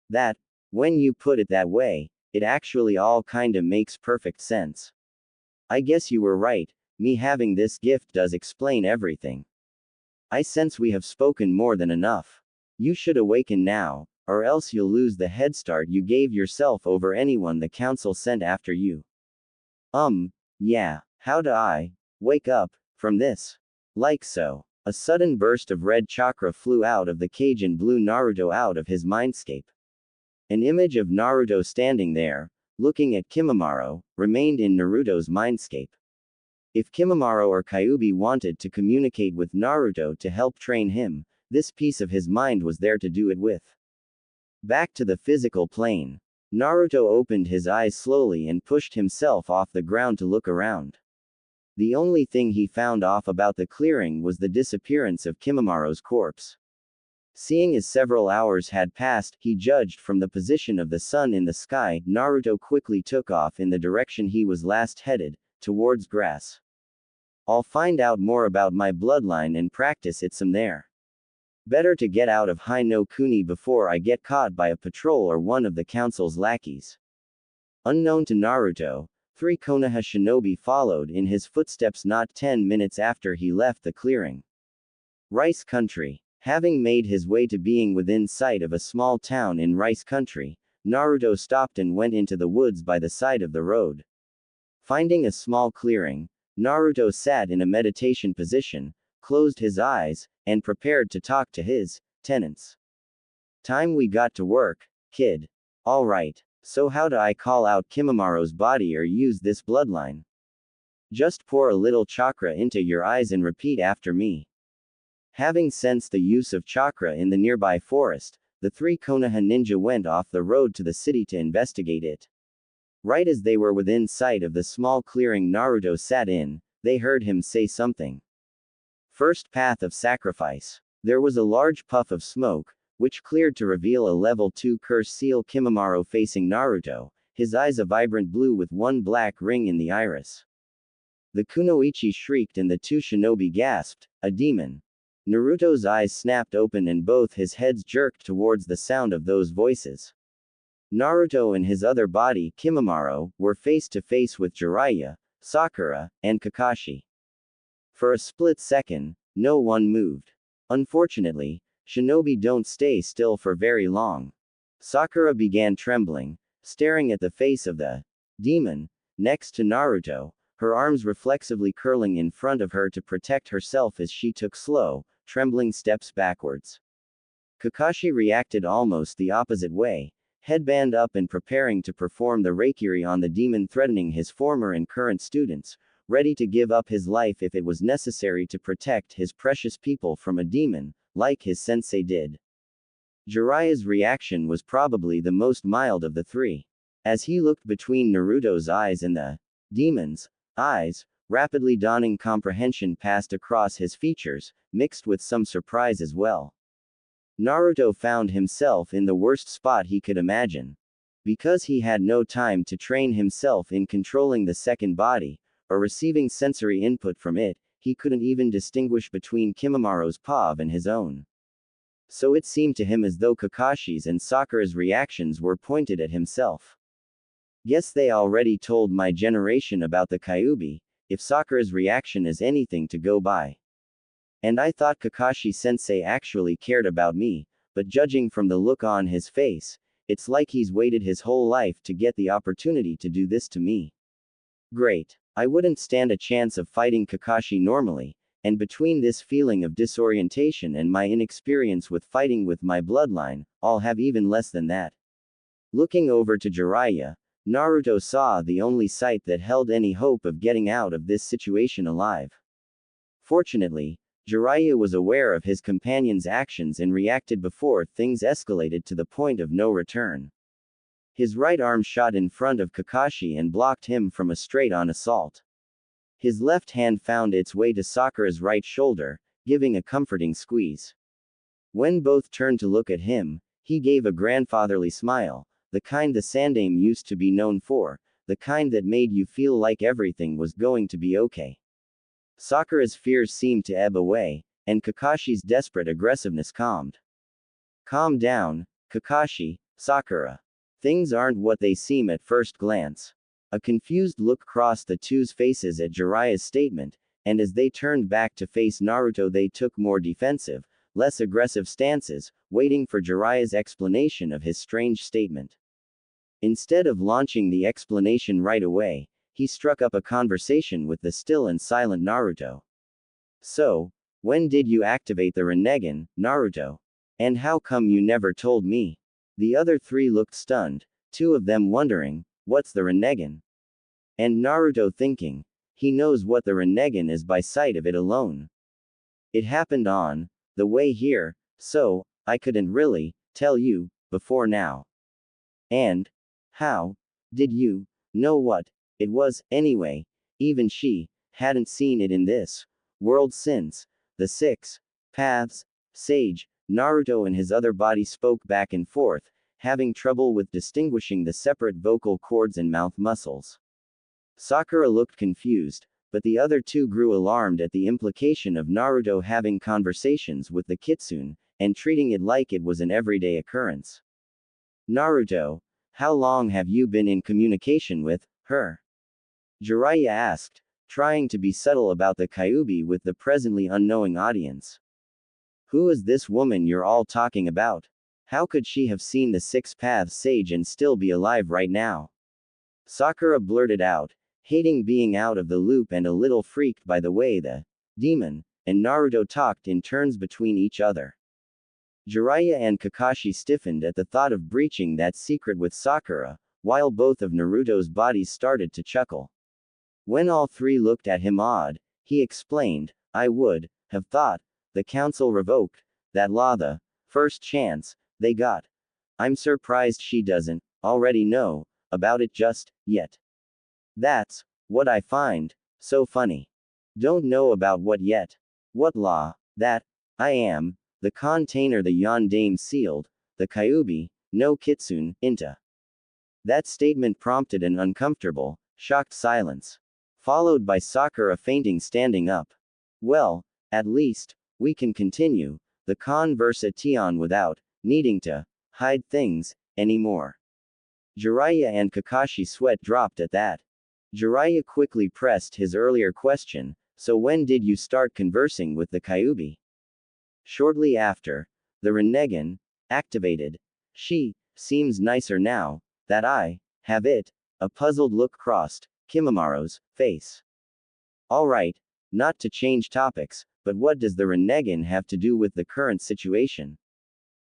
That, when you put it that way, it actually all kinda makes perfect sense. I guess you were right, me having this gift does explain everything. I sense we have spoken more than enough. You should awaken now, or else you'll lose the head start you gave yourself over anyone the council sent after you. Yeah, how do I wake up from this? Like so. A sudden burst of red chakra flew out of the cage and blew Naruto out of his mindscape. An image of Naruto standing there, looking at Kimimaro, remained in Naruto's mindscape. If Kimimaro or Kyuubi wanted to communicate with Naruto to help train him, this piece of his mind was there to do it with. Back to the physical plane. Naruto opened his eyes slowly and pushed himself off the ground to look around. The only thing he found off about the clearing was the disappearance of Kimimaro's corpse. Seeing as several hours had passed, he judged from the position of the sun in the sky, Naruto quickly took off in the direction he was last headed, towards grass. I'll find out more about my bloodline and practice it some there. Better to get out of Hai no Kuni before I get caught by a patrol or one of the council's lackeys. Unknown to Naruto, 3 Konoha shinobi followed in his footsteps not 10 minutes after he left the clearing. Rice Country. Having made his way to being within sight of a small town in Rice Country, Naruto stopped and went into the woods by the side of the road. Finding a small clearing, Naruto sat in a meditation position, closed his eyes, and prepared to talk to his tenants. Time we got to work, kid. Alright, so how do I call out Kimimaro's body or use this bloodline? Just pour a little chakra into your eyes and repeat after me. Having sensed the use of chakra in the nearby forest, the 3 Konoha ninja went off the road to the city to investigate it. Right as they were within sight of the small clearing Naruto sat in, they heard him say something. First path of sacrifice. There was a large puff of smoke, which cleared to reveal a level 2 curse seal Kimimaro facing Naruto, his eyes a vibrant blue with one black ring in the iris. The kunoichi shrieked and the 2 shinobi gasped, a demon. Naruto's eyes snapped open and both his heads jerked towards the sound of those voices. Naruto and his other body, Kimimaro, were face to face with Jiraiya, Sakura, and Kakashi. For a split second, no one moved. Unfortunately, shinobi don't stay still for very long. Sakura began trembling, staring at the face of the demon next to Naruto, her arms reflexively curling in front of her to protect herself as she took slow, trembling steps backwards. Kakashi reacted almost the opposite way, headband up and preparing to perform the Reikiri on the demon, threatening his former and current students, ready to give up his life if it was necessary to protect his precious people from a demon, like his sensei did. Jiraiya's reaction was probably the most mild of the three. As he looked between Naruto's eyes and the demon's eyes, rapidly dawning comprehension passed across his features, mixed with some surprise as well. Naruto found himself in the worst spot he could imagine. Because he had no time to train himself in controlling the second body, or receiving sensory input from it, he couldn't even distinguish between Kimimaro's POV and his own. So it seemed to him as though Kakashi's and Sakura's reactions were pointed at himself. Guess they already told my generation about the Kyuubi, if Sakura's reaction is anything to go by. And I thought Kakashi-sensei actually cared about me, but judging from the look on his face, it's like he's waited his whole life to get the opportunity to do this to me. Great. I wouldn't stand a chance of fighting Kakashi normally, and between this feeling of disorientation and my inexperience with fighting with my bloodline, I'll have even less than that. Looking over to Jiraiya, Naruto saw the only sight that held any hope of getting out of this situation alive. Fortunately, Jiraiya was aware of his companion's actions and reacted before things escalated to the point of no return. His right arm shot in front of Kakashi and blocked him from a straight-on assault. His left hand found its way to Sakura's right shoulder, giving a comforting squeeze. When both turned to look at him, he gave a grandfatherly smile, the kind the Sandaime used to be known for, the kind that made you feel like everything was going to be okay. Sakura's fears seemed to ebb away, and Kakashi's desperate aggressiveness calmed. Calm down, Kakashi, Sakura. Things aren't what they seem at first glance. A confused look crossed the two's faces at Jiraiya's statement, and as they turned back to face Naruto they took more defensive, less aggressive stances, waiting for Jiraiya's explanation of his strange statement. Instead of launching the explanation right away, he struck up a conversation with the still and silent Naruto. So, when did you activate the Rinnegan, Naruto? And how come you never told me? The other three looked stunned, two of them wondering, what's the Rinnegan? And Naruto thinking, he knows what the Rinnegan is by sight of it alone. It happened on the way here, so I couldn't really tell you before now. And how did you know what it was, anyway? Even she hadn't seen it in this world since the 6 Paths Sage. Naruto and his other body spoke back and forth, having trouble with distinguishing the separate vocal cords and mouth muscles. Sakura looked confused, but the other two grew alarmed at the implication of Naruto having conversations with the Kitsune, and treating it like it was an everyday occurrence. Naruto, how long have you been in communication with her? Jiraiya asked, trying to be subtle about the Kyuubi with the presently unknowing audience. Who is this woman you're all talking about? How could she have seen the 6 Paths Sage and still be alive right now? Sakura blurted out, hating being out of the loop and a little freaked by the way the demon and Naruto talked in turns between each other. Jiraiya and Kakashi stiffened at the thought of breaching that secret with Sakura, while both of Naruto's bodies started to chuckle. When all three looked at him odd, he explained, I would have thought the council revoked that law the first chance they got. I'm surprised she doesn't already know about it just yet. That's what I find so funny. Don't know about what yet? What law? That I am the container the Yondaime sealed, the Kyuubi, no Kitsune, into. That statement prompted an uncomfortable, shocked silence, followed by Sakura fainting standing up. Well, at least we can continue the conversation without needing to hide things anymore. Jiraiya and Kakashi sweat dropped at that. Jiraiya quickly pressed his earlier question, so when did you start conversing with the Kyuubi? Shortly after the Rinnegan activated. She seems nicer now that I have it. A puzzled look crossed Kimimara's face. Alright, not to change topics, but what does the Rinnegan have to do with the current situation?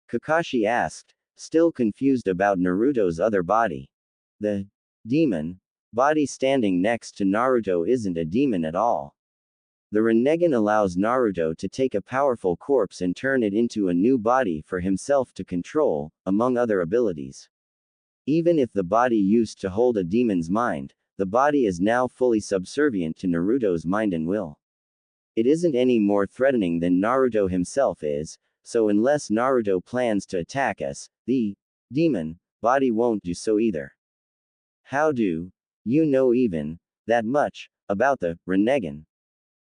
Kakashi asked, still confused about Naruto's other body. The demon body standing next to Naruto isn't a demon at all. The Rinnegan allows Naruto to take a powerful corpse and turn it into a new body for himself to control, among other abilities. Even if the body used to hold a demon's mind, the body is now fully subservient to Naruto's mind and will. It isn't any more threatening than Naruto himself is, so unless Naruto plans to attack us, the demon body won't do so either. How do you know even that much about the Rinnegan?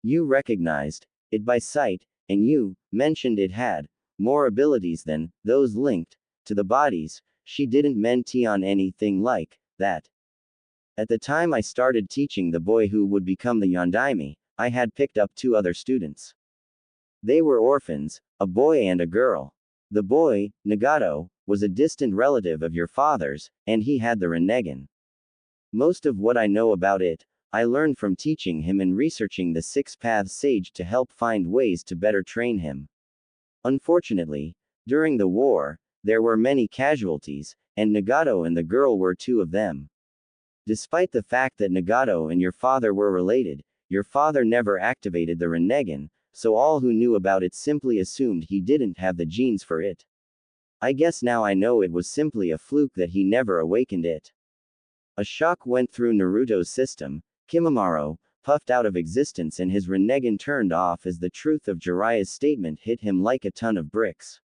You recognized it by sight, and you mentioned it had more abilities than those linked to the bodies. She didn't mention anything like that. At the time I started teaching the boy who would become the Yondaime, I had picked up 2 other students. They were orphans, a boy and a girl. The boy, Nagato, was a distant relative of your father's, and he had the Rinnegan. Most of what I know about it, I learned from teaching him and researching the 6 Paths Sage to help find ways to better train him. Unfortunately, during the war, there were many casualties, and Nagato and the girl were 2 of them. Despite the fact that Nagato and your father were related, your father never activated the Rinnegan, so all who knew about it simply assumed he didn't have the genes for it. I guess now I know it was simply a fluke that he never awakened it. A shock went through Naruto's system. Kimimaro, puffed out of existence and his Rinnegan turned off as the truth of Jiraiya's statement hit him like a ton of bricks.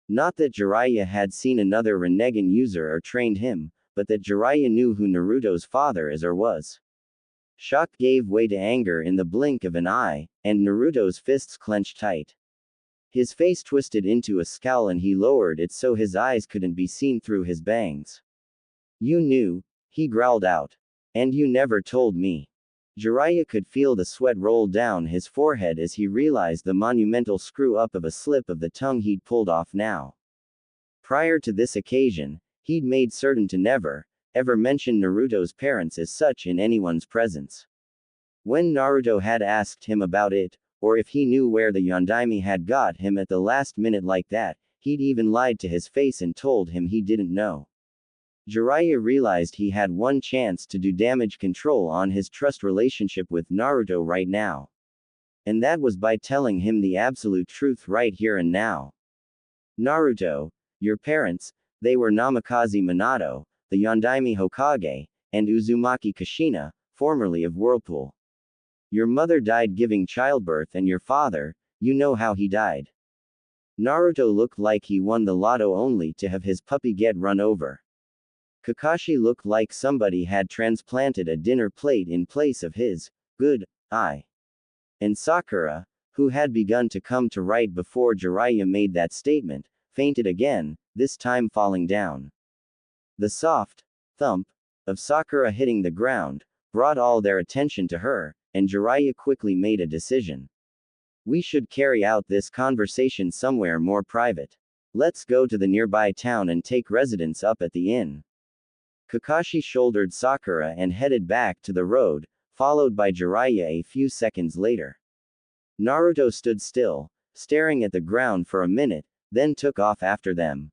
Not that Jiraiya had seen another Rinnegan user or trained him, but that Jiraiya knew who Naruto's father is or was. Shock gave way to anger in the blink of an eye, and Naruto's fists clenched tight. His face twisted into a scowl and he lowered it so his eyes couldn't be seen through his bangs. "You knew," he growled out. "And you never told me." Jiraiya could feel the sweat roll down his forehead as he realized the monumental screw-up of a slip of the tongue he'd pulled off now. Prior to this occasion, he'd made certain to never, ever mention Naruto's parents as such in anyone's presence. When Naruto had asked him about it, or if he knew where the Yondaime had got him at the last minute like that, he'd even lied to his face and told him he didn't know. Jiraiya realized he had one chance to do damage control on his trust relationship with Naruto right now. And that was by telling him the absolute truth right here and now. "Naruto, your parents, they were Namikaze Minato, the Yondaime Hokage, and Uzumaki Kushina, formerly of Whirlpool. Your mother died giving childbirth and your father, you know how he died." Naruto looked like he won the lotto only to have his puppy get run over. Kakashi looked like somebody had transplanted a dinner plate in place of his good eye. And Sakura, who had begun to come to right before Jiraiya made that statement, fainted again, this time falling down. The soft thump of Sakura hitting the ground brought all their attention to her, and Jiraiya quickly made a decision. "We should carry out this conversation somewhere more private. Let's go to the nearby town and take residence up at the inn." Kakashi shouldered Sakura and headed back to the road, followed by Jiraiya a few seconds later. Naruto stood still, staring at the ground for a minute, then took off after them.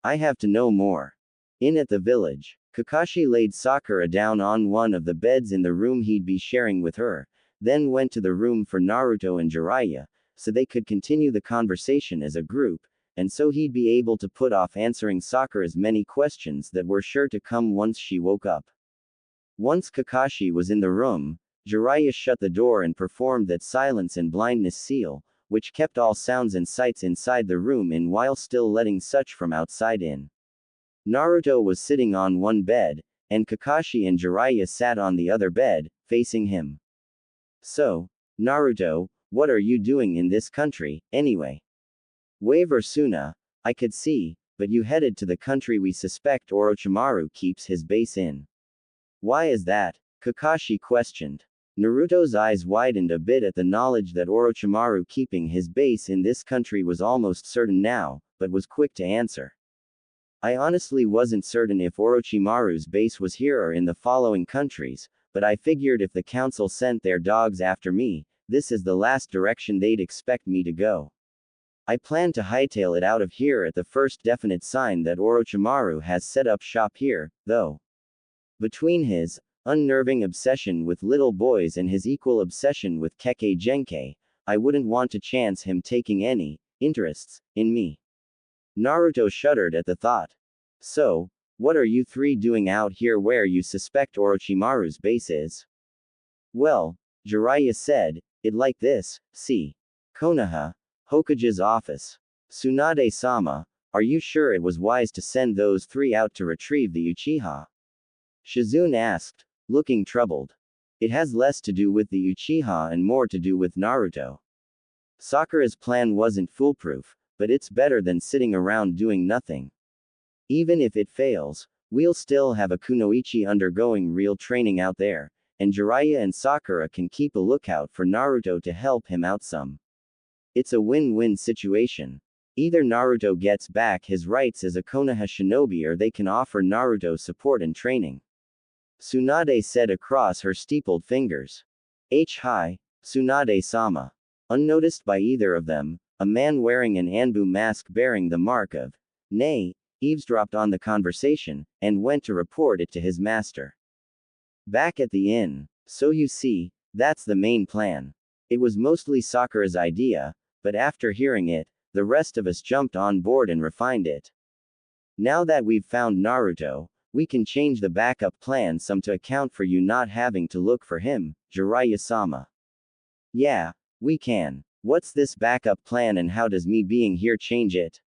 "I have to know more." In at the village, Kakashi laid Sakura down on one of the beds in the room he'd be sharing with her, then went to the room for Naruto and Jiraiya, so they could continue the conversation as a group, and so he'd be able to put off answering Sakura's many questions that were sure to come once she woke up. Once Kakashi was in the room, Jiraiya shut the door and performed that silence and blindness seal, which kept all sounds and sights inside the room in while still letting such from outside in. Naruto was sitting on one bed, and Kakashi and Jiraiya sat on the other bed, facing him. "So, Naruto, what are you doing in this country, anyway?" "Wave or Suna, I could see, but you headed to the country we suspect Orochimaru keeps his base in." "Why is that?" Kakashi questioned. Naruto's eyes widened a bit at the knowledge that Orochimaru keeping his base in this country was almost certain now, but was quick to answer. "I honestly wasn't certain if Orochimaru's base was here or in the following countries, but I figured if the council sent their dogs after me, this is the last direction they'd expect me to go. I plan to hightail it out of here at the first definite sign that Orochimaru has set up shop here, though. Between his unnerving obsession with little boys and his equal obsession with Kekkei Genkai, I wouldn't want to chance him taking any interests in me." Naruto shuddered at the thought. "So, what are you three doing out here where you suspect Orochimaru's base is?" "Well," Jiraiya said, "it like this, see. Konoha, Hokage's office. Tsunade-sama, are you sure it was wise to send those three out to retrieve the Uchiha?" Shizune asked, looking troubled. "It has less to do with the Uchiha and more to do with Naruto. Sakura's plan wasn't foolproof, but it's better than sitting around doing nothing. Even if it fails, we'll still have a kunoichi undergoing real training out there, and Jiraiya and Sakura can keep a lookout for Naruto to help him out some. It's a win-win situation. Either Naruto gets back his rights as a Konoha shinobi or they can offer Naruto support and training." Tsunade said across her steepled fingers. Hi, Tsunade-sama." Unnoticed by either of them, a man wearing an Anbu mask bearing the mark of Nei eavesdropped on the conversation, and went to report it to his master. Back at the inn, "So you see, that's the main plan. It was mostly Sakura's idea, but after hearing it, the rest of us jumped on board and refined it. Now that we've found Naruto, We can change the backup plan some to account for you not having to look for him, Jiraiya-sama. Yeah, we can. What's this backup plan and how does me being here change it?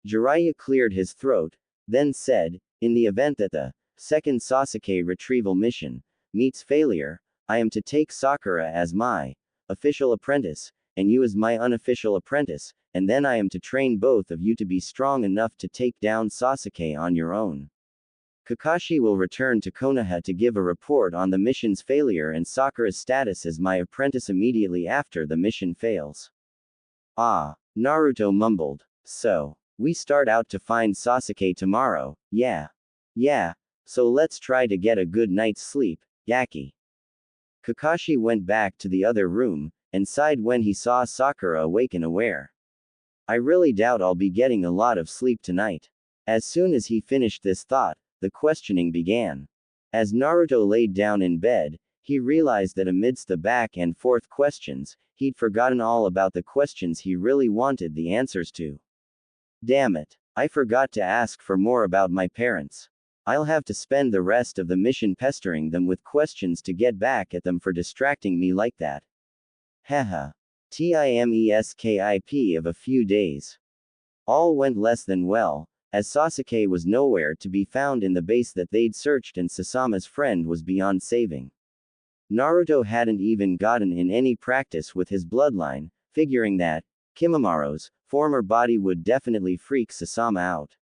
Jiraiya cleared his throat, then said, in the event that the second Sasuke Retrieval mission meets failure, I am to take Sakura as my official apprentice, and you as my unofficial apprentice, and then I am to train both of you to be strong enough to take down Sasuke on your own. Kakashi will return to Konoha to give a report on the mission's failure and Sakura's status as my apprentice immediately after the mission fails. Ah, Naruto mumbled. So, we start out to find Sasuke tomorrow, yeah. Yeah, so let's try to get a good night's sleep, Yaki. Kakashi went back to the other room, and sighed when he saw Sakura awaken aware. I really doubt I'll be getting a lot of sleep tonight. As soon as he finished this thought, the questioning began. As Naruto laid down in bed, he realized that amidst the back and forth questions, he'd forgotten all about the questions he really wanted the answers to. Damn it, I forgot to ask for more about my parents. I'll have to spend the rest of the mission pestering them with questions to get back at them for distracting me like that. Haha. Timeskip of a few days. All went less than well, as Sasuke was nowhere to be found in the base that they'd searched and Sasama's friend was beyond saving. Naruto hadn't even gotten in any practice with his bloodline, figuring that Kimimara's former body would definitely freak Sasama out.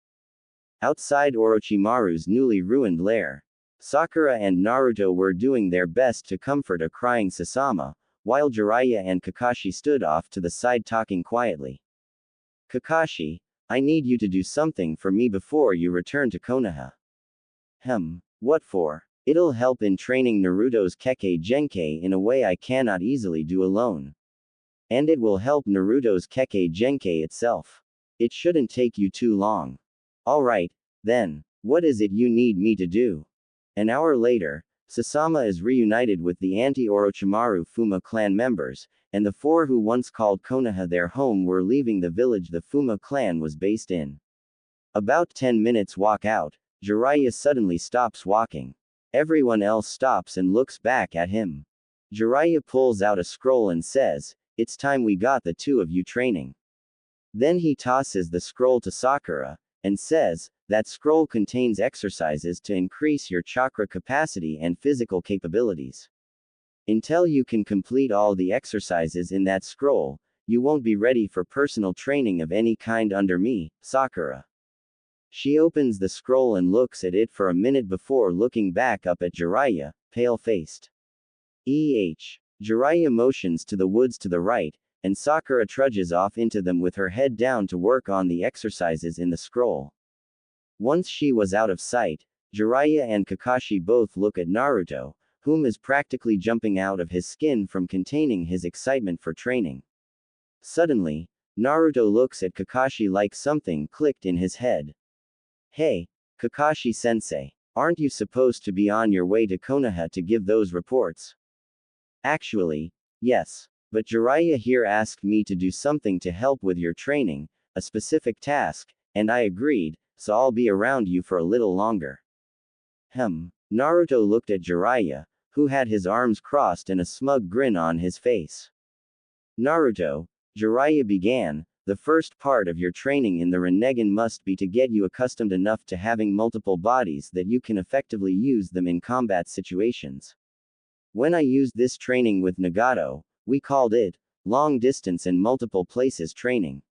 Outside Orochimaru's newly ruined lair, Sakura and Naruto were doing their best to comfort a crying Sasama, while Jiraiya and Kakashi stood off to the side talking quietly. Kakashi, I need you to do something for me before you return to Konoha. What for? It'll help in training Naruto's Kekkei Genkai in a way I cannot easily do alone. And it will help Naruto's Kekkei Genkai itself. It shouldn't take you too long. Alright, then, what is it you need me to do? An hour later, Sasama is reunited with the anti-Orochimaru Fuma clan members, and the four who once called Konoha their home were leaving the village the Fuma clan was based in. About 10 minutes walk out, Jiraiya suddenly stops walking. Everyone else stops and looks back at him. Jiraiya pulls out a scroll and says, "It's time we got the two of you training." Then he tosses the scroll to Sakura, and says, "That scroll contains exercises to increase your chakra capacity and physical capabilities. Until you can complete all the exercises in that scroll, you won't be ready for personal training of any kind under me, Sakura." She opens the scroll and looks at it for a minute before looking back up at Jiraiya, pale-faced. Jiraiya motions to the woods to the right, and Sakura trudges off into them with her head down to work on the exercises in the scroll. Once she was out of sight, Jiraiya and Kakashi both look at Naruto, whom is practically jumping out of his skin from containing his excitement for training. Suddenly, Naruto looks at Kakashi like something clicked in his head. Hey, Kakashi-sensei, aren't you supposed to be on your way to Konoha to give those reports? Actually, yes. But Jiraiya here asked me to do something to help with your training, a specific task, and I agreed, so I'll be around you for a little longer. Naruto looked at Jiraiya, who had his arms crossed and a smug grin on his face. Naruto, Jiraiya began, the first part of your training in the Rinnegan must be to get you accustomed enough to having multiple bodies that you can effectively use them in combat situations. When I used this training with Nagato, we called it long distance and multiple places training.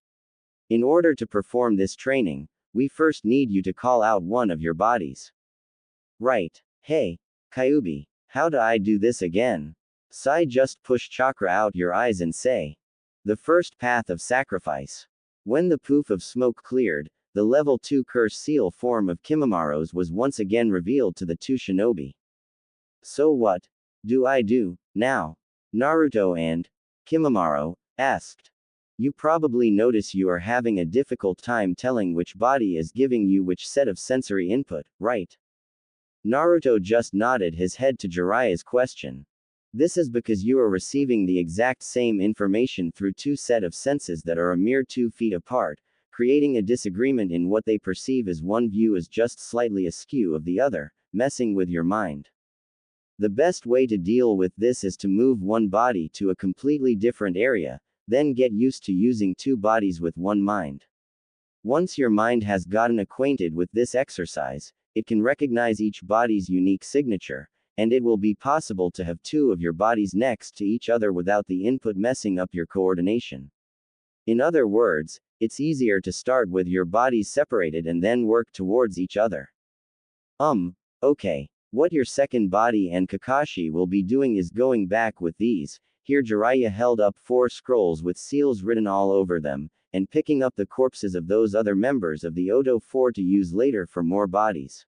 In order to perform this training, we first need you to call out one of your bodies. Right. Hey, Kyuubi, how do I do this again? Sai, just push chakra out your eyes and say. The first path of sacrifice. When the poof of smoke cleared, the level 2 curse seal form of Kimimara's was once again revealed to the two shinobi. So what do I do now? Naruto and Kimimaro asked. You probably notice you are having a difficult time telling which body is giving you which set of sensory input, right? Naruto just nodded his head to Jiraiya's question. This is because you are receiving the exact same information through two sets of senses that are a mere 2 feet apart, creating a disagreement in what they perceive as one view is just slightly askew of the other, messing with your mind. The best way to deal with this is to move one body to a completely different area, then get used to using two bodies with one mind. Once your mind has gotten acquainted with this exercise, it can recognize each body's unique signature, and it will be possible to have two of your bodies next to each other without the input messing up your coordination. In other words, it's easier to start with your bodies separated and then work towards each other. Okay. What your second body and Kakashi will be doing is going back with these. Here Jiraiya held up 4 scrolls with seals written all over them, and picking up the corpses of those other members of the Odo 4 to use later for more bodies.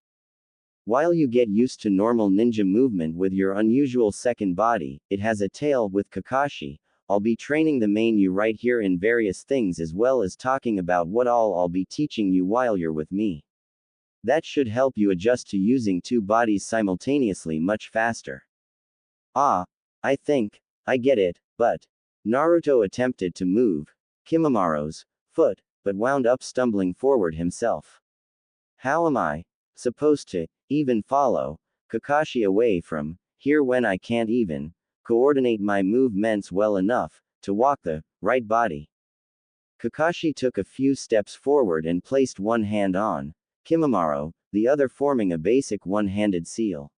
While you get used to normal ninja movement with your unusual second body, it has a tail with Kakashi. I'll be training the main you right here in various things as well as talking about what all I'll be teaching you while you're with me. That should help you adjust to using two bodies simultaneously much faster. I think I get it, but Naruto attempted to move Kimamaro's foot, but wound up stumbling forward himself. How am I supposed to even follow Kakashi away from here when I can't even coordinate my movements well enough to walk the right body? Kakashi took a few steps forward and placed one hand on Kimamaro, the other forming a basic one-handed seal.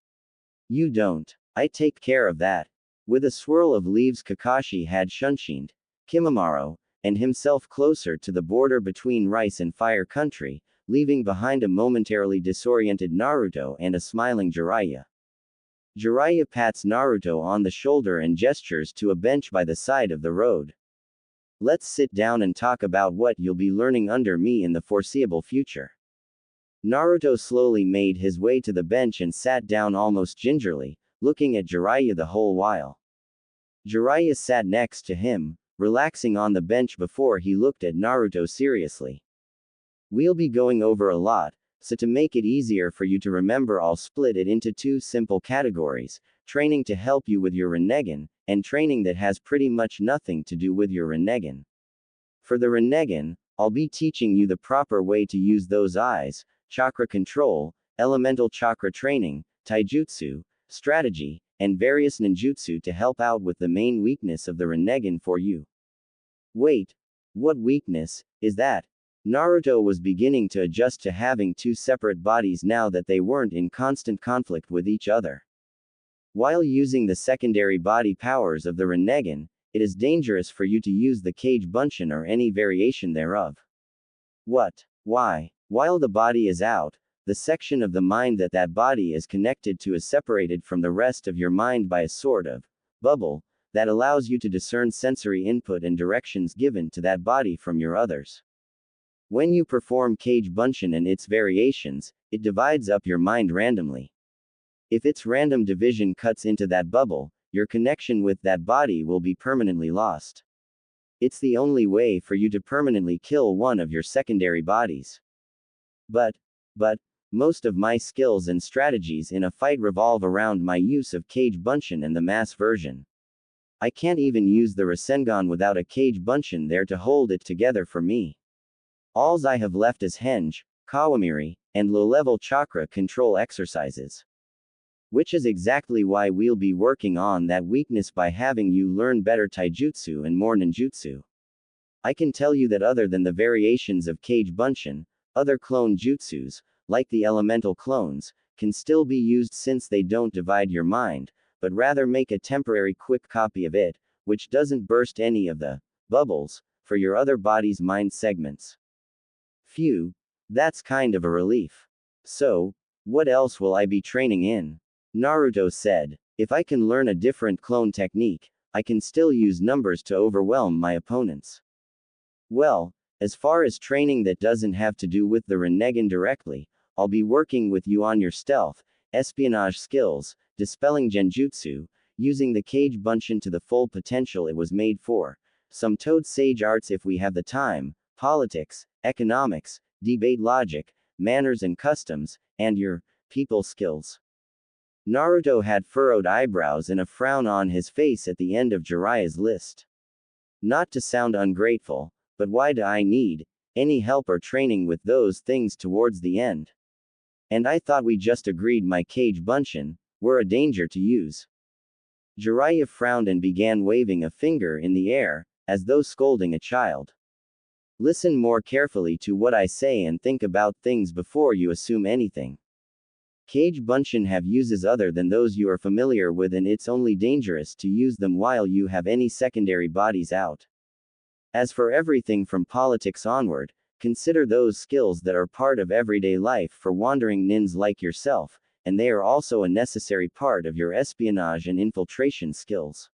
You don't. I take care of that. With a swirl of leaves Kakashi had shunshined Kimamaro, and himself closer to the border between Rice and Fire Country, leaving behind a momentarily disoriented Naruto and a smiling Jiraiya. Jiraiya pats Naruto on the shoulder and gestures to a bench by the side of the road. Let's sit down and talk about what you'll be learning under me in the foreseeable future. Naruto slowly made his way to the bench and sat down almost gingerly, looking at Jiraiya the whole while. Jiraiya sat next to him, relaxing on the bench before he looked at Naruto seriously. We'll be going over a lot, so to make it easier for you to remember I'll split it into 2 simple categories, training to help you with your Rinnegan, and training that has pretty much nothing to do with your Rinnegan. For the Rinnegan, I'll be teaching you the proper way to use those eyes, chakra control, elemental chakra training, taijutsu, strategy, and various ninjutsu to help out with the main weakness of the Rinnegan for you. Wait. What weakness is that? Naruto was beginning to adjust to having 2 separate bodies now that they weren't in constant conflict with each other. While using the secondary body powers of the Rinnegan, it is dangerous for you to use the Kage Bunshin or any variation thereof. What? Why? While the body is out, the section of the mind that body is connected to is separated from the rest of your mind by a sort of bubble that allows you to discern sensory input and directions given to that body from your others. When you perform Kage Bunshin and its variations, it divides up your mind randomly. If its random division cuts into that bubble, your connection with that body will be permanently lost. It's the only way for you to permanently kill one of your secondary bodies. But, most of my skills and strategies in a fight revolve around my use of Kage Bunshin and the mass version. I can't even use the Rasengan without a Kage Bunshin there to hold it together for me. Alls I have left is Henge, Kawamiri, and low-level chakra control exercises. Which is exactly why we'll be working on that weakness by having you learn better taijutsu and more ninjutsu. I can tell you that other than the variations of Kage Bunshin, other clone jutsus, like the elemental clones, can still be used since they don't divide your mind, but rather make a temporary quick copy of it, which doesn't burst any of the bubbles for your other body's mind segments. Phew, that's kind of a relief. So, what else will I be training in? Naruto said, if I can learn a different clone technique, I can still use numbers to overwhelm my opponents. Well, as far as training that doesn't have to do with the Rinnegan directly, I'll be working with you on your stealth, espionage skills, dispelling genjutsu, using the Kage Bunshin to the full potential it was made for, some Toad Sage arts if we have the time, politics, economics, debate logic, manners and customs, and your people skills. Naruto had furrowed eyebrows and a frown on his face at the end of Jiraiya's list. Not to sound ungrateful, but why do I need any help or training with those things towards the end. And I thought we just agreed my Kage Bunshin were a danger to use. Jiraiya frowned and began waving a finger in the air, as though scolding a child. Listen more carefully to what I say and think about things before you assume anything. Kage Bunshin have uses other than those you are familiar with, and it's only dangerous to use them while you have any secondary bodies out. As for everything from politics onward, consider those skills that are part of everyday life for wandering nins like yourself, and they are also a necessary part of your espionage and infiltration skills.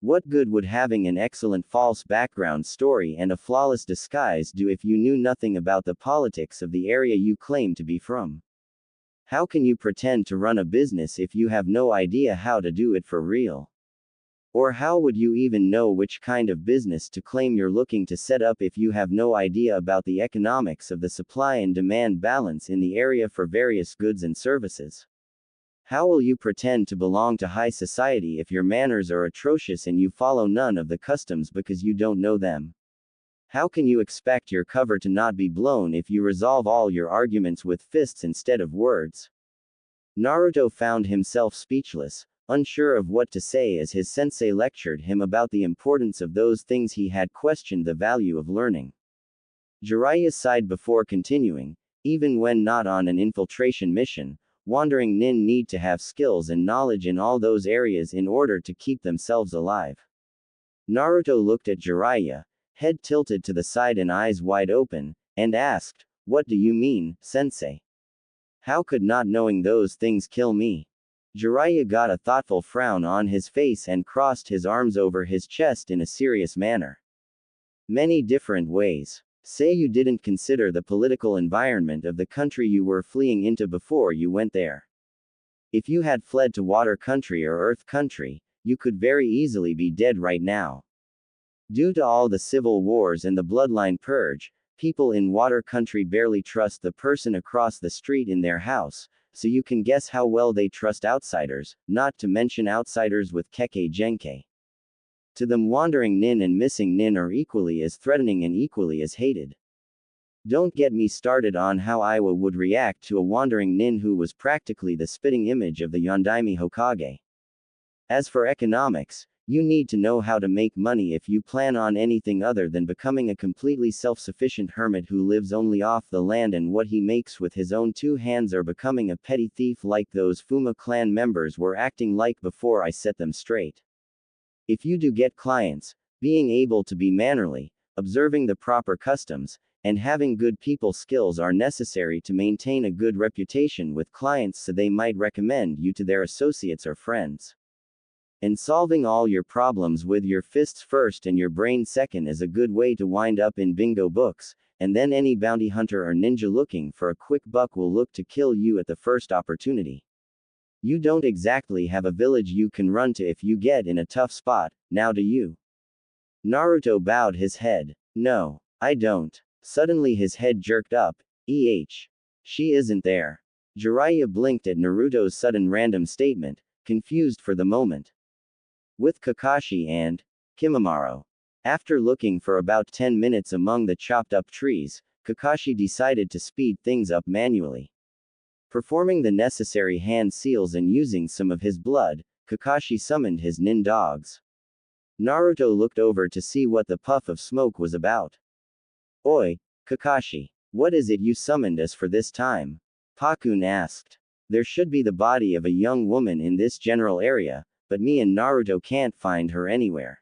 What good would having an excellent false background story and a flawless disguise do if you knew nothing about the politics of the area you claim to be from? How can you pretend to run a business if you have no idea how to do it for real? Or how would you even know which kind of business to claim you're looking to set up if you have no idea about the economics of the supply and demand balance in the area for various goods and services? How will you pretend to belong to high society if your manners are atrocious and you follow none of the customs because you don't know them? How can you expect your cover to not be blown if you resolve all your arguments with fists instead of words? Naruto found himself speechless, unsure of what to say as his sensei lectured him about the importance of those things he had questioned the value of learning. Jiraiya sighed before continuing, even when not on an infiltration mission, wandering nin need to have skills and knowledge in all those areas in order to keep themselves alive. Naruto looked at Jiraiya, head tilted to the side and eyes wide open, and asked, "What do you mean, sensei? How could not knowing those things kill me?" Jiraiya got a thoughtful frown on his face and crossed his arms over his chest in a serious manner. Many different ways. Say you didn't consider the political environment of the country you were fleeing into before you went there. If you had fled to water country or earth country, you could very easily be dead right now. Due to all the civil wars and the bloodline purge, people in water country barely trust the person across the street in their house, so you can guess how well they trust outsiders, not to mention outsiders with Kekkei Genkai. To them, wandering nin and missing nin are equally as threatening and equally as hated. Don't get me started on how Iwa would react to a wandering nin who was practically the spitting image of the Yondaime Hokage. As for economics, you need to know how to make money if you plan on anything other than becoming a completely self-sufficient hermit who lives only off the land and what he makes with his own two hands, or becoming a petty thief like those Fuma clan members were acting like before I set them straight. If you do get clients, being able to be mannerly, observing the proper customs, and having good people skills are necessary to maintain a good reputation with clients so they might recommend you to their associates or friends. And solving all your problems with your fists first and your brain second is a good way to wind up in bingo books, and then any bounty hunter or ninja looking for a quick buck will look to kill you at the first opportunity. You don't exactly have a village you can run to if you get in a tough spot, now do you? Naruto bowed his head. No, I don't. Suddenly his head jerked up. She isn't there. Jiraiya blinked at Naruto's sudden random statement, confused for the moment. With Kakashi and Kimimaro. After looking for about 10 minutes among the chopped up trees, Kakashi decided to speed things up manually. Performing the necessary hand seals and using some of his blood, Kakashi summoned his nin dogs. Naruto looked over to see what the puff of smoke was about. Oi, Kakashi. What is it you summoned us for this time? Pakun asked. There should be the body of a young woman in this general area, but me and Naruto can't find her anywhere.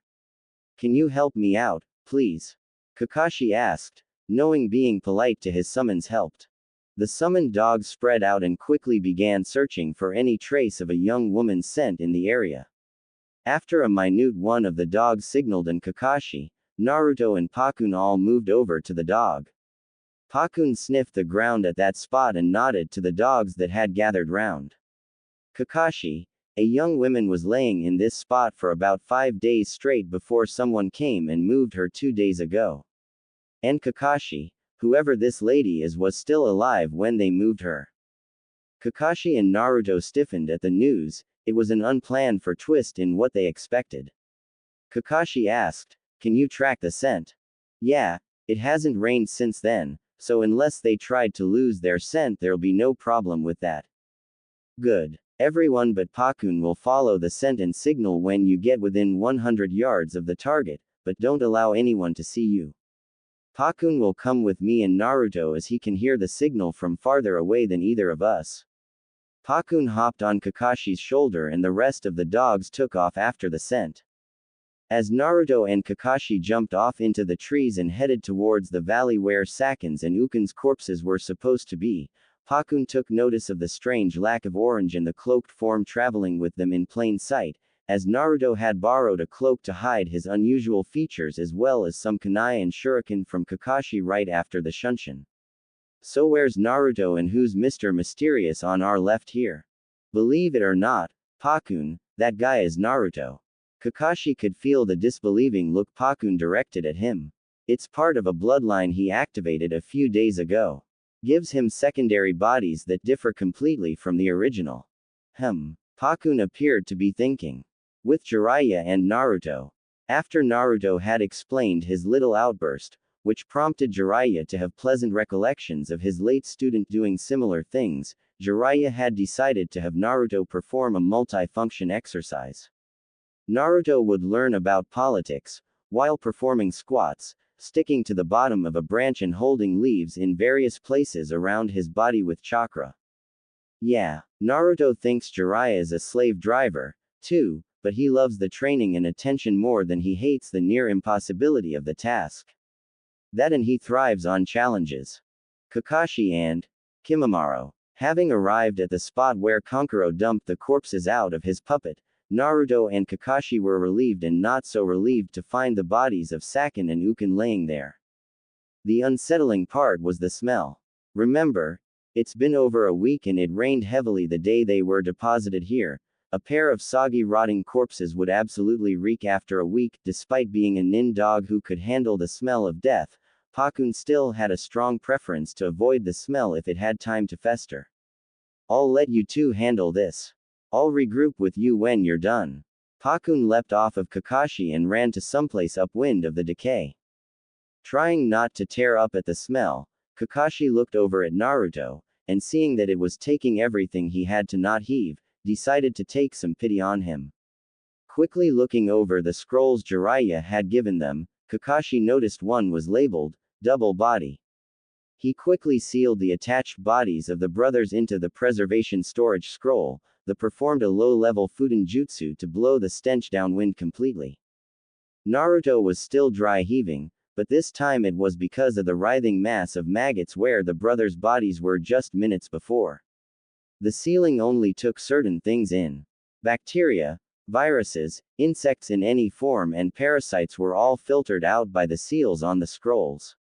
Can you help me out, please? Kakashi asked, knowing being polite to his summons helped. The summoned dogs spread out and quickly began searching for any trace of a young woman's scent in the area. After a minute, one of the dogs signaled and Kakashi, Naruto and Pakun all moved over to the dog. Pakun sniffed the ground at that spot and nodded to the dogs that had gathered round. Kakashi, a young woman was laying in this spot for about 5 days straight before someone came and moved her 2 days ago. And Kakashi, whoever this lady is, was still alive when they moved her. Kakashi and Naruto stiffened at the news. It was an unplanned for twist in what they expected. Kakashi asked, "Can you track the scent?" "Yeah, It hasn't rained since then, so unless they tried to lose their scent there'll be no problem with that. Good. Everyone but Pakun will follow the scent and signal when you get within 100 yards of the target, but don't allow anyone to see you. Pakun will come with me and Naruto as he can hear the signal from farther away than either of us. Pakun hopped on Kakashi's shoulder and the rest of the dogs took off after the scent. As Naruto and Kakashi jumped off into the trees and headed towards the valley where Saken's and Uken's corpses were supposed to be, Pakun took notice of the strange lack of orange in the cloaked form traveling with them in plain sight, as Naruto had borrowed a cloak to hide his unusual features as well as some kunai and shuriken from Kakashi right after the Shunshin. So where's Naruto and who's Mr. Mysterious on our left here? Believe it or not, Pakun, that guy is Naruto. Kakashi could feel the disbelieving look Pakun directed at him. It's part of a bloodline he activated a few days ago. Gives him secondary bodies that differ completely from the original. Pakun appeared to be thinking. With Jiraiya and Naruto. After Naruto had explained his little outburst, which prompted Jiraiya to have pleasant recollections of his late student doing similar things, Jiraiya had decided to have Naruto perform a multi-function exercise. Naruto would learn about politics, while performing squats, sticking to the bottom of a branch and holding leaves in various places around his body with chakra. Yeah, Naruto thinks Jiraiya is a slave driver, too, but he loves the training and attention more than he hates the near impossibility of the task. That and he thrives on challenges. Kakashi and Kimimaro. Having arrived at the spot where Kankuro dumped the corpses out of his puppet, Naruto and Kakashi were relieved and not so relieved to find the bodies of Saken and Uken laying there. The unsettling part was the smell. Remember, it's been over a week and it rained heavily the day they were deposited here. A pair of soggy rotting corpses would absolutely reek after a week. Despite being a nin dog who could handle the smell of death, Pakun still had a strong preference to avoid the smell if it had time to fester. I'll let you two handle this. I'll regroup with you when you're done. Pakun leapt off of Kakashi and ran to someplace upwind of the decay. Trying not to tear up at the smell, Kakashi looked over at Naruto, and seeing that it was taking everything he had to not heave, decided to take some pity on him. Quickly looking over the scrolls Jiraiya had given them, Kakashi noticed one was labeled, double body. He quickly sealed the attached bodies of the brothers into the preservation storage scroll, performed a low-level Fuden jutsu to blow the stench downwind completely. Naruto was still dry heaving, but this time it was because of the writhing mass of maggots where the brothers' bodies were just minutes before. The sealing only took certain things in. Bacteria, viruses, insects in any form and parasites were all filtered out by the seals on the scrolls.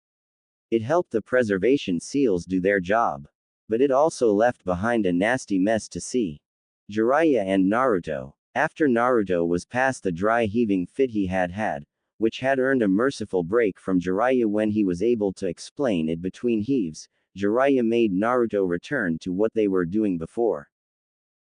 It helped the preservation seals do their job. But it also left behind a nasty mess to see. Jiraiya and Naruto. After Naruto was past the dry heaving fit he had, which had earned a merciful break from Jiraiya when he was able to explain it between heaves, Jiraiya made Naruto return to what they were doing before.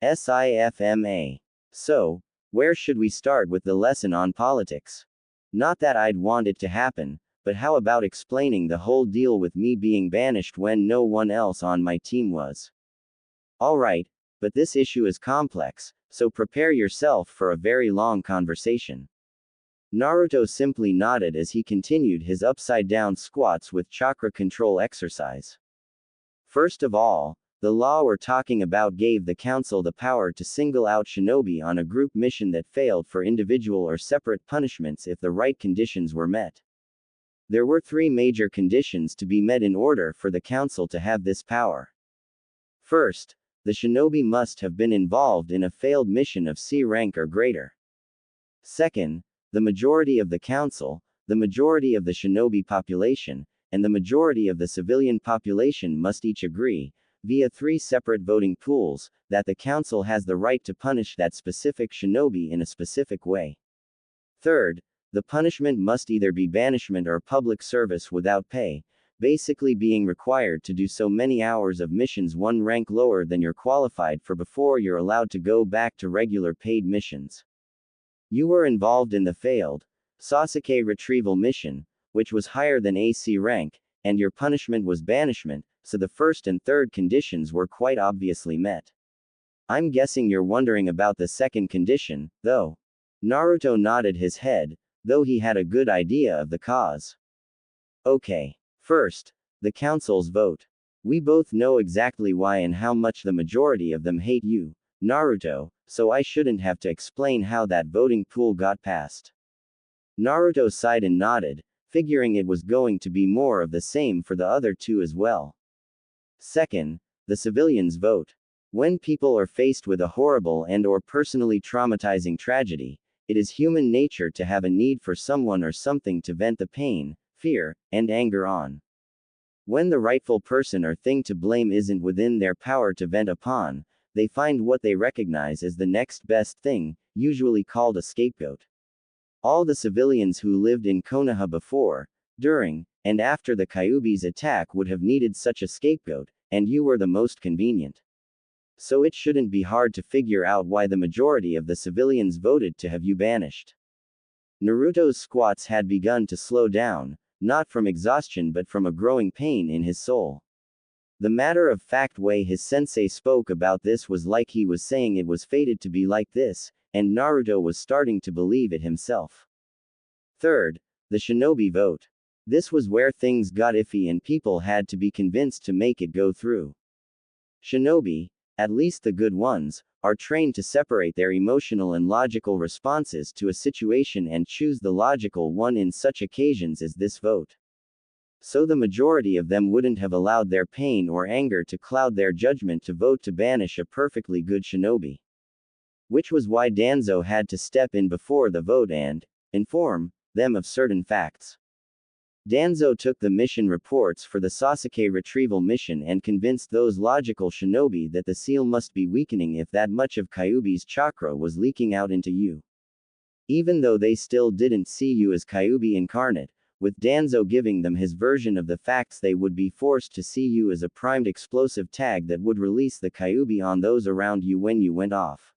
SIFMA. So, where should we start with the lesson on politics? Not that I'd want it to happen, but how about explaining the whole deal with me being banished when no one else on my team was? Alright, but this issue is complex, so prepare yourself for a very long conversation. Naruto simply nodded as he continued his upside-down squats with chakra control exercise. First of all, the law we're talking about gave the council the power to single out shinobi on a group mission that failed for individual or separate punishments if the right conditions were met. There were 3 major conditions to be met in order for the council to have this power. First, the shinobi must have been involved in a failed mission of C rank or greater. Second, the majority of the council, the majority of the shinobi population, and the majority of the civilian population must each agree, via 3 separate voting pools, that the council has the right to punish that specific shinobi in a specific way. Third, the punishment must either be banishment or public service without pay, basically being required to do so many hours of missions 1 rank lower than you're qualified for before you're allowed to go back to regular paid missions. You were involved in the failed Sasuke Retrieval mission, which was higher than AC rank, and your punishment was banishment, so the first and third conditions were quite obviously met. I'm guessing you're wondering about the second condition, though. Naruto nodded his head, though he had a good idea of the cause. Okay. First, the council's vote. We both know exactly why and how much the majority of them hate you, Naruto, so I shouldn't have to explain how that voting pool got passed. Naruto sighed and nodded, figuring it was going to be more of the same for the other two as well. Second, the civilians' vote. When people are faced with a horrible and/or personally traumatizing tragedy, it is human nature to have a need for someone or something to vent the pain, fear, and anger on. When the rightful person or thing to blame isn't within their power to vent upon, they find what they recognize as the next best thing, usually called a scapegoat. All the civilians who lived in Konoha before, during, and after the Kyuubi's attack would have needed such a scapegoat, and you were the most convenient. So it shouldn't be hard to figure out why the majority of the civilians voted to have you banished. Naruto's squats had begun to slow down, not from exhaustion but from a growing pain in his soul. The matter-of-fact way his sensei spoke about this was like he was saying it was fated to be like this, and Naruto was starting to believe it himself. Third, the shinobi vote. This was where things got iffy and people had to be convinced to make it go through. Shinobi, at least the good ones, are trained to separate their emotional and logical responses to a situation and choose the logical one in such occasions as this vote. So the majority of them wouldn't have allowed their pain or anger to cloud their judgment to vote to banish a perfectly good shinobi. Which was why Danzo had to step in before the vote and inform them of certain facts. Danzo took the mission reports for the Sasuke Retrieval mission and convinced those logical shinobi that the seal must be weakening if that much of Kyuubi's chakra was leaking out into you. Even though they still didn't see you as Kyuubi incarnate, with Danzo giving them his version of the facts, they would be forced to see you as a primed explosive tag that would release the Kyuubi on those around you when you went off.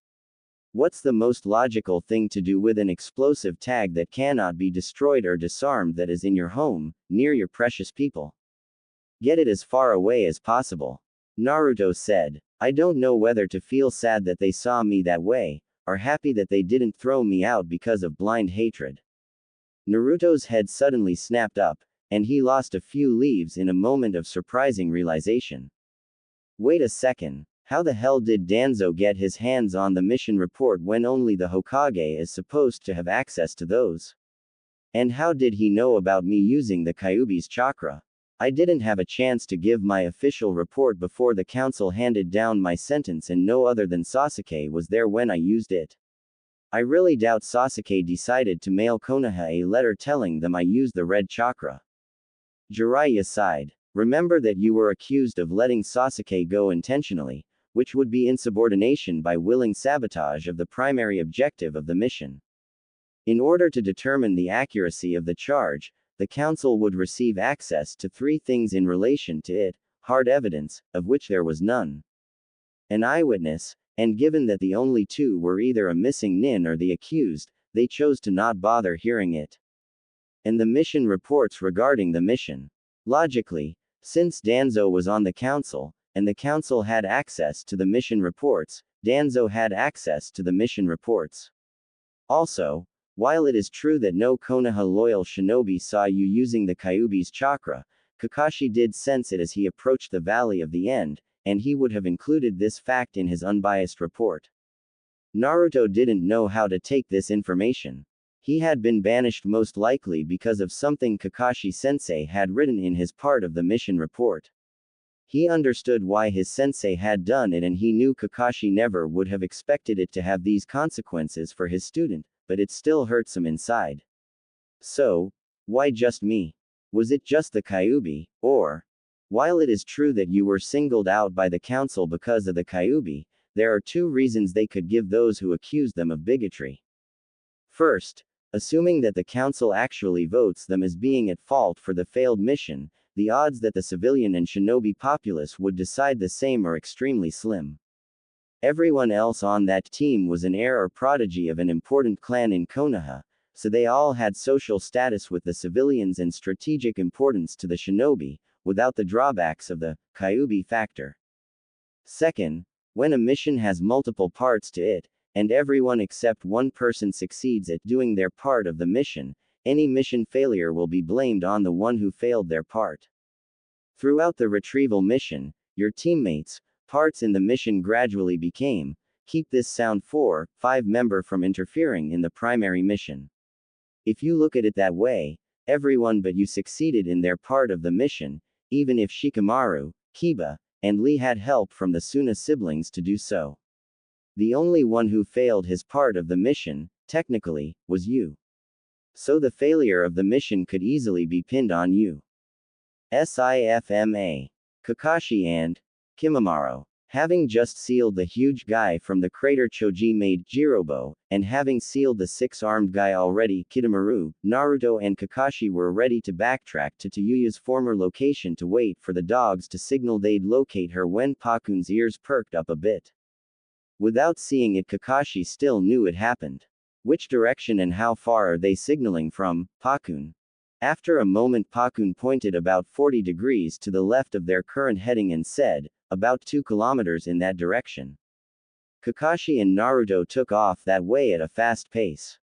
What's the most logical thing to do with an explosive tag that cannot be destroyed or disarmed that is in your home, near your precious people? Get it as far away as possible. Naruto said. I don't know whether to feel sad that they saw me that way, or happy that they didn't throw me out because of blind hatred. Naruto's head suddenly snapped up, and he lost a few leaves in a moment of surprising realization. Wait a second. How the hell did Danzo get his hands on the mission report when only the Hokage is supposed to have access to those? And how did he know about me using the Kyuubi's chakra? I didn't have a chance to give my official report before the council handed down my sentence, and no other than Sasuke was there when I used it. I really doubt Sasuke decided to mail Konoha a letter telling them I used the red chakra. Jiraiya sighed. Remember that you were accused of letting Sasuke go intentionally, which would be insubordination by willing sabotage of the primary objective of the mission. In order to determine the accuracy of the charge, the council would receive access to 3 things in relation to it: hard evidence, of which there was none; an eyewitness, and given that the only 2 were either a missing nin or the accused, they chose to not bother hearing it; and the mission reports regarding the mission. Logically, since Danzo was on the council, and the council had access to the mission reports, Danzo had access to the mission reports. Also, while it is true that no Konoha loyal shinobi saw you using the Kyuubi's chakra, Kakashi did sense it as he approached the Valley of the End, and he would have included this fact in his unbiased report. Naruto didn't know how to take this information. He had been banished most likely because of something Kakashi-sensei had written in his part of the mission report. He understood why his sensei had done it, and he knew Kakashi never would have expected it to have these consequences for his student, but it still hurts him inside. So, why just me? Was it just the Kyuubi, or? While it is true that you were singled out by the council because of the Kyuubi, there are 2 reasons they could give those who accuse them of bigotry. First, assuming that the council actually votes them as being at fault for the failed mission, the odds that the civilian and shinobi populace would decide the same are extremely slim. Everyone else on that team was an heir or prodigy of an important clan in Konoha, so they all had social status with the civilians and strategic importance to the shinobi, without the drawbacks of the Kyuubi factor. Second, when a mission has multiple parts to it, and everyone except one person succeeds at doing their part of the mission, any mission failure will be blamed on the one who failed their part. Throughout the retrieval mission, your teammates, parts in the mission gradually became, keep this sound 4-5 member from interfering in the primary mission. If you look at it that way, everyone but you succeeded in their part of the mission, even if Shikamaru, Kiba, and Lee had help from the Suna siblings to do so. The only one who failed his part of the mission, technically, was you. So the failure of the mission could easily be pinned on you. SIFMA. Kakashi and Kimimaro. Having just sealed the huge guy from the crater Choji made Jirobo, and having sealed the six-armed guy already Kidomaru, Naruto and Kakashi were ready to backtrack to Tayuya's former location to wait for the dogs to signal they'd locate her when Pakun's ears perked up a bit. Without seeing it, Kakashi still knew it happened. Which direction and how far are they signaling from, Pakun? After a moment, Pakun pointed about 40 degrees to the left of their current heading and said, about 2 kilometers in that direction. Kakashi and Naruto took off that way at a fast pace.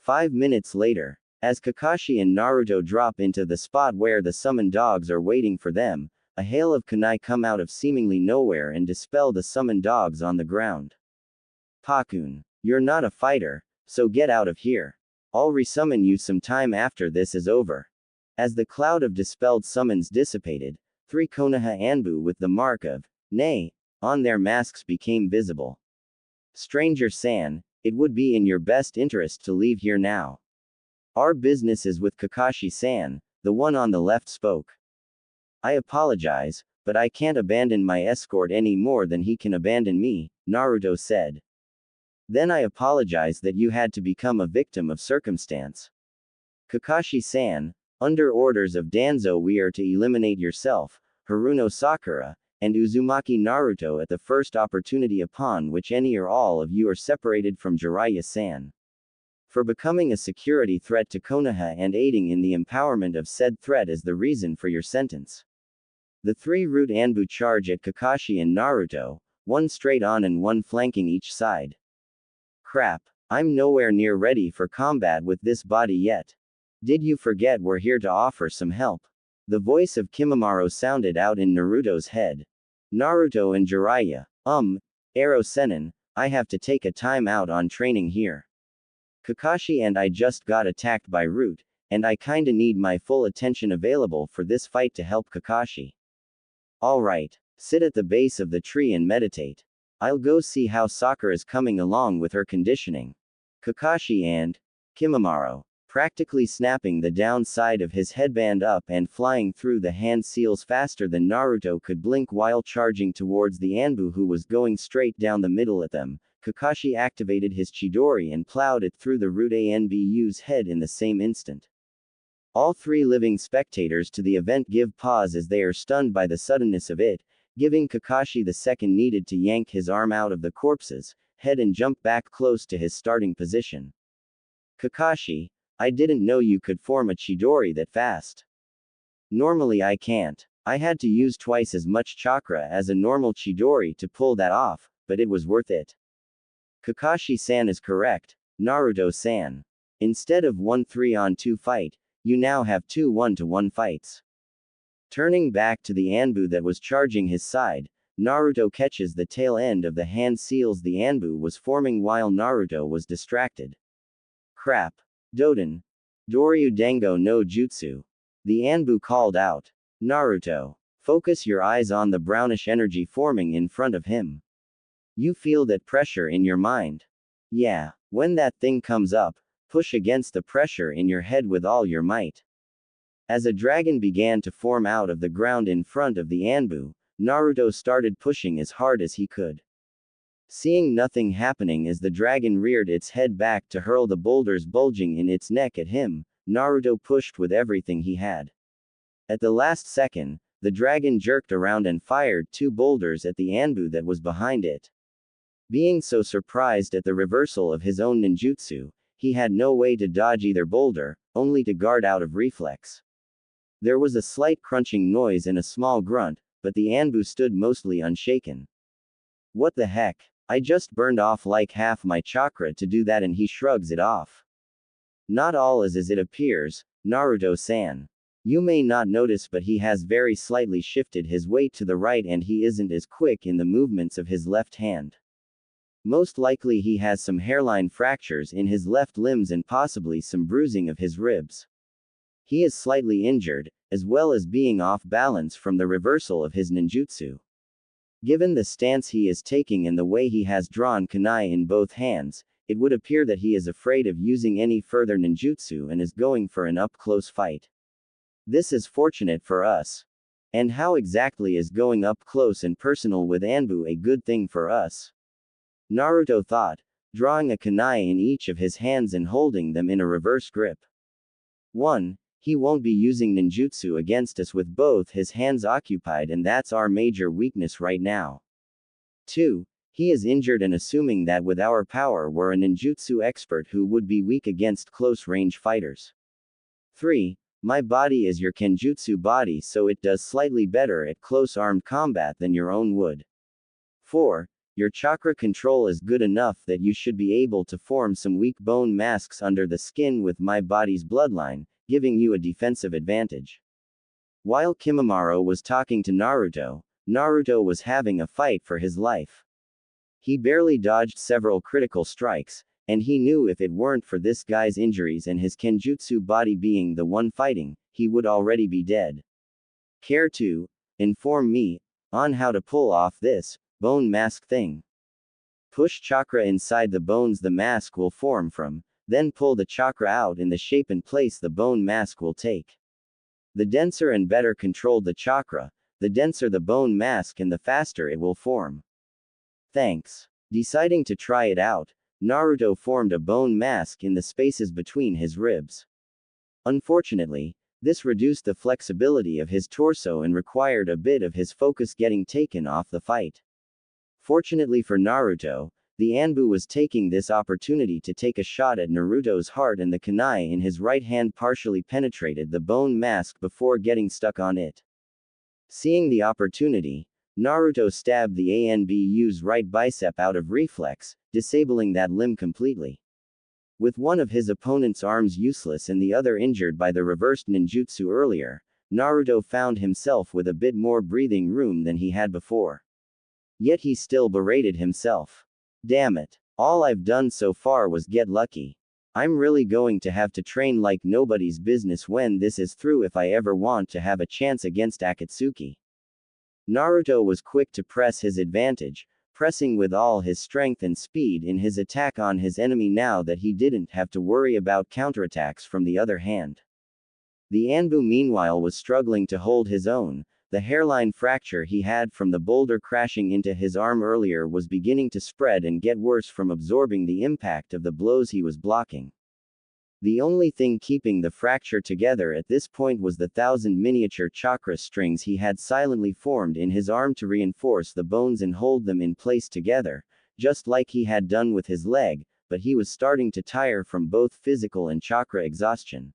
5 minutes later, as Kakashi and Naruto drop into the spot where the summoned dogs are waiting for them, a hail of kunai come out of seemingly nowhere and dispel the summoned dogs on the ground. Pakun, you're not a fighter, so get out of here. I'll resummon you some time after this is over. As the cloud of dispelled summons dissipated, 3 Konoha Anbu with the mark of Nay on their masks became visible. Stranger-san, it would be in your best interest to leave here now. Our business is with Kakashi-san, the one on the left spoke. I apologize, but I can't abandon my escort any more than he can abandon me, Naruto said. Then I apologize that you had to become a victim of circumstance. Kakashi-san, under orders of Danzo we are to eliminate yourself, Haruno Sakura, and Uzumaki Naruto at the first opportunity upon which any or all of you are separated from Jiraiya-san. For becoming a security threat to Konoha and aiding in the empowerment of said threat is the reason for your sentence. The 3 root Anbu charge at Kakashi and Naruto, one straight on and one flanking each side. Crap, I'm nowhere near ready for combat with this body yet. Did you forget we're here to offer some help? The voice of Kimimaro sounded out in Naruto's head. Naruto and Jiraiya, Arrow Sennin, I have to take a time out on training here. Kakashi and I just got attacked by Root, and I kinda need my full attention available for this fight to help Kakashi. Alright, sit at the base of the tree and meditate. I'll go see how Sakura's coming along with her conditioning. Kakashi and Kimimaro, practically snapping the downside of his headband up and flying through the hand seals faster than Naruto could blink while charging towards the Anbu who was going straight down the middle at them. Kakashi activated his Chidori and plowed it through the root Anbu's head in the same instant. All 3 living spectators to the event give pause as they are stunned by the suddenness of it, giving Kakashi the second needed to yank his arm out of the corpse's head and jump back close to his starting position. Kakashi, I didn't know you could form a Chidori that fast. Normally I can't. I had to use twice as much chakra as a normal Chidori to pull that off, but it was worth it. Kakashi-san is correct, Naruto-san. Instead of 1 3-on-2 fight, you now have 2 1-to-1 fights. Turning back to the Anbu that was charging his side, Naruto catches the tail end of the hand seals the Anbu was forming while Naruto was distracted. Crap. Doden. Doryu Dango no Jutsu. The Anbu called out. Naruto. Focus your eyes on the brownish energy forming in front of him. You feel that pressure in your mind. Yeah, when that thing comes up, push against the pressure in your head with all your might. As a dragon began to form out of the ground in front of the Anbu, Naruto started pushing as hard as he could. Seeing nothing happening as the dragon reared its head back to hurl the boulders bulging in its neck at him, Naruto pushed with everything he had. At the last second, the dragon jerked around and fired 2 boulders at the Anbu that was behind it. Being so surprised at the reversal of his own ninjutsu, he had no way to dodge either boulder, only to guard out of reflex. There was a slight crunching noise and a small grunt, but the Anbu stood mostly unshaken. What the heck? I just burned off like half my chakra to do that, and he shrugs it off. Not all is as it appears, Naruto-san. You may not notice, but he has very slightly shifted his weight to the right and he isn't as quick in the movements of his left hand. Most likely he has some hairline fractures in his left limbs and possibly some bruising of his ribs. He is slightly injured, as well as being off balance from the reversal of his ninjutsu. Given the stance he is taking and the way he has drawn kunai in both hands, it would appear that he is afraid of using any further ninjutsu and is going for an up-close fight. This is fortunate for us. And how exactly is going up close and personal with Anbu a good thing for us? Naruto thought, drawing a kunai in each of his hands and holding them in a reverse grip. 1. He won't be using ninjutsu against us with both his hands occupied, and that's our major weakness right now. 2. He is injured, and assuming that with our power we're a ninjutsu expert who would be weak against close-range fighters. 3. My body is your kenjutsu body, so it does slightly better at close-armed combat than your own would. 4. Your chakra control is good enough that you should be able to form some weak bone masks under the skin with my body's bloodline, giving you a defensive advantage. While Kimimaro was talking to Naruto, Naruto was having a fight for his life. He barely dodged several critical strikes, and he knew if it weren't for this guy's injuries and his kenjutsu body being the one fighting, he would already be dead. Care to inform me on how to pull off this bone mask thing? Push chakra inside the bones the mask will form from, then pull the chakra out in the shape and place the bone mask will take. The denser and better controlled the chakra, the denser the bone mask and the faster it will form. Thanks. Deciding to try it out, Naruto formed a bone mask in the spaces between his ribs. Unfortunately, this reduced the flexibility of his torso and required a bit of his focus getting taken off the fight. Fortunately for Naruto, the Anbu was taking this opportunity to take a shot at Naruto's heart, and the kunai in his right hand partially penetrated the bone mask before getting stuck on it. Seeing the opportunity, Naruto stabbed the Anbu's right bicep out of reflex, disabling that limb completely. With one of his opponent's arms useless and the other injured by the reversed ninjutsu earlier, Naruto found himself with a bit more breathing room than he had before. Yet he still berated himself. Damn it. All I've done so far was get lucky. I'm really going to have to train like nobody's business when this is through if I ever want to have a chance against Akatsuki. Naruto was quick to press his advantage, pressing with all his strength and speed in his attack on his enemy now that he didn't have to worry about counterattacks from the other hand. The Anbu meanwhile was struggling to hold his own. The hairline fracture he had from the boulder crashing into his arm earlier was beginning to spread and get worse from absorbing the impact of the blows he was blocking. The only thing keeping the fracture together at this point was the 1,000 miniature chakra strings he had silently formed in his arm to reinforce the bones and hold them in place together, just like he had done with his leg, but he was starting to tire from both physical and chakra exhaustion.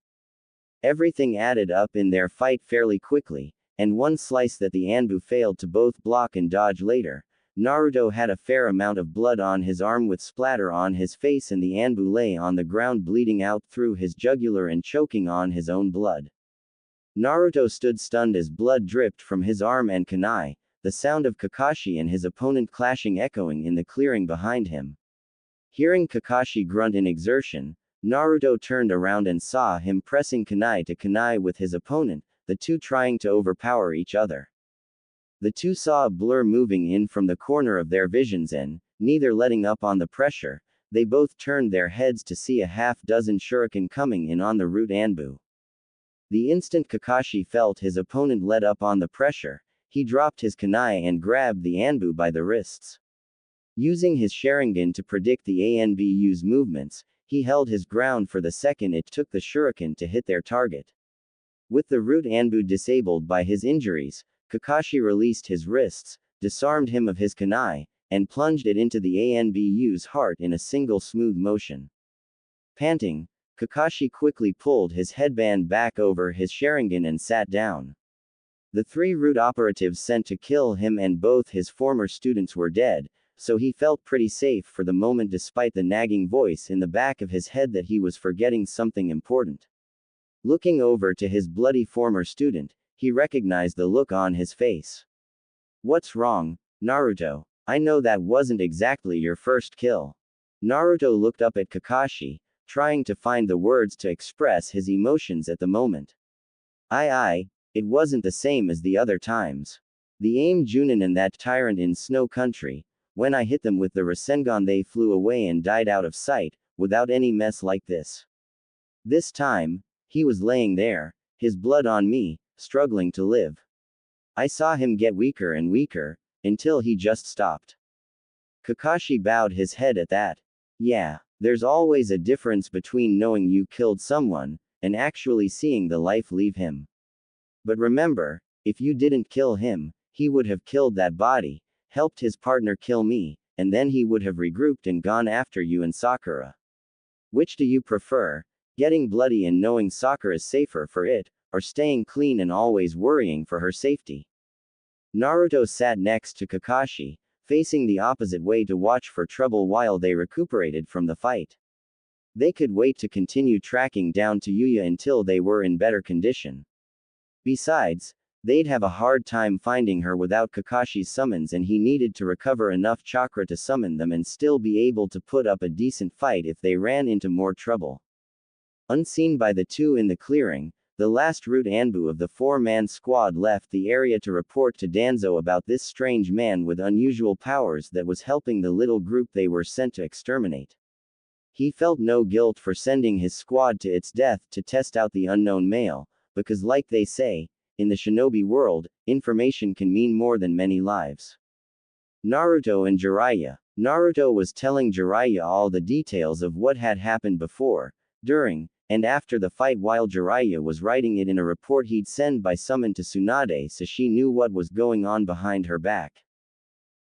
Everything added up in their fight fairly quickly, and one slice that the Anbu failed to both block and dodge later, Naruto had a fair amount of blood on his arm with splatter on his face, and the Anbu lay on the ground bleeding out through his jugular and choking on his own blood. Naruto stood stunned as blood dripped from his arm and kunai, the sound of Kakashi and his opponent clashing echoing in the clearing behind him. Hearing Kakashi grunt in exertion, Naruto turned around and saw him pressing kunai to kunai with his opponent, the two trying to overpower each other. The two saw a blur moving in from the corner of their visions and, neither letting up on the pressure, they both turned their heads to see a half-dozen shuriken coming in on the root Anbu. The instant Kakashi felt his opponent let up on the pressure, he dropped his kunai and grabbed the Anbu by the wrists. Using his Sharingan to predict the Anbu's movements, he held his ground for the second it took the shuriken to hit their target. With the root Anbu disabled by his injuries, Kakashi released his wrists, disarmed him of his kunai, and plunged it into the Anbu's heart in a single smooth motion. Panting, Kakashi quickly pulled his headband back over his Sharingan and sat down. The 3 root operatives sent to kill him and both his former students were dead, so he felt pretty safe for the moment despite the nagging voice in the back of his head that he was forgetting something important. Looking over to his bloody former student, he recognized the look on his face. "What's wrong, Naruto? I know that wasn't exactly your first kill." Naruto looked up at Kakashi, trying to find the words to express his emotions at the moment. It wasn't the same as the other times. The aim Junin and that tyrant in Snow Country, when I hit them with the Rasengan they flew away and died out of sight, without any mess like this. This time, he was laying there, his blood on me, struggling to live. I saw him get weaker and weaker, until he just stopped. Kakashi bowed his head at that. Yeah, there's always a difference between knowing you killed someone, and actually seeing the life leave him. But remember, if you didn't kill him, he would have killed that body, helped his partner kill me, and then he would have regrouped and gone after you and Sakura. Which do you prefer, getting bloody and knowing Sakura's safer for it, or staying clean and always worrying for her safety? Naruto sat next to Kakashi, facing the opposite way to watch for trouble while they recuperated from the fight. They could wait to continue tracking down to Yuya until they were in better condition. Besides, they'd have a hard time finding her without Kakashi's summons and he needed to recover enough chakra to summon them and still be able to put up a decent fight if they ran into more trouble. Unseen by the 2 in the clearing, the last root Anbu of the 4-man squad left the area to report to Danzo about this strange man with unusual powers that was helping the little group they were sent to exterminate. He felt no guilt for sending his squad to its death to test out the unknown male, because like they say, in the shinobi world, information can mean more than many lives. Naruto and Jiraiya. Naruto was telling Jiraiya all the details of what had happened before, during, and after the fight while Jiraiya was writing it in a report he'd send by summon to Tsunade so she knew what was going on behind her back.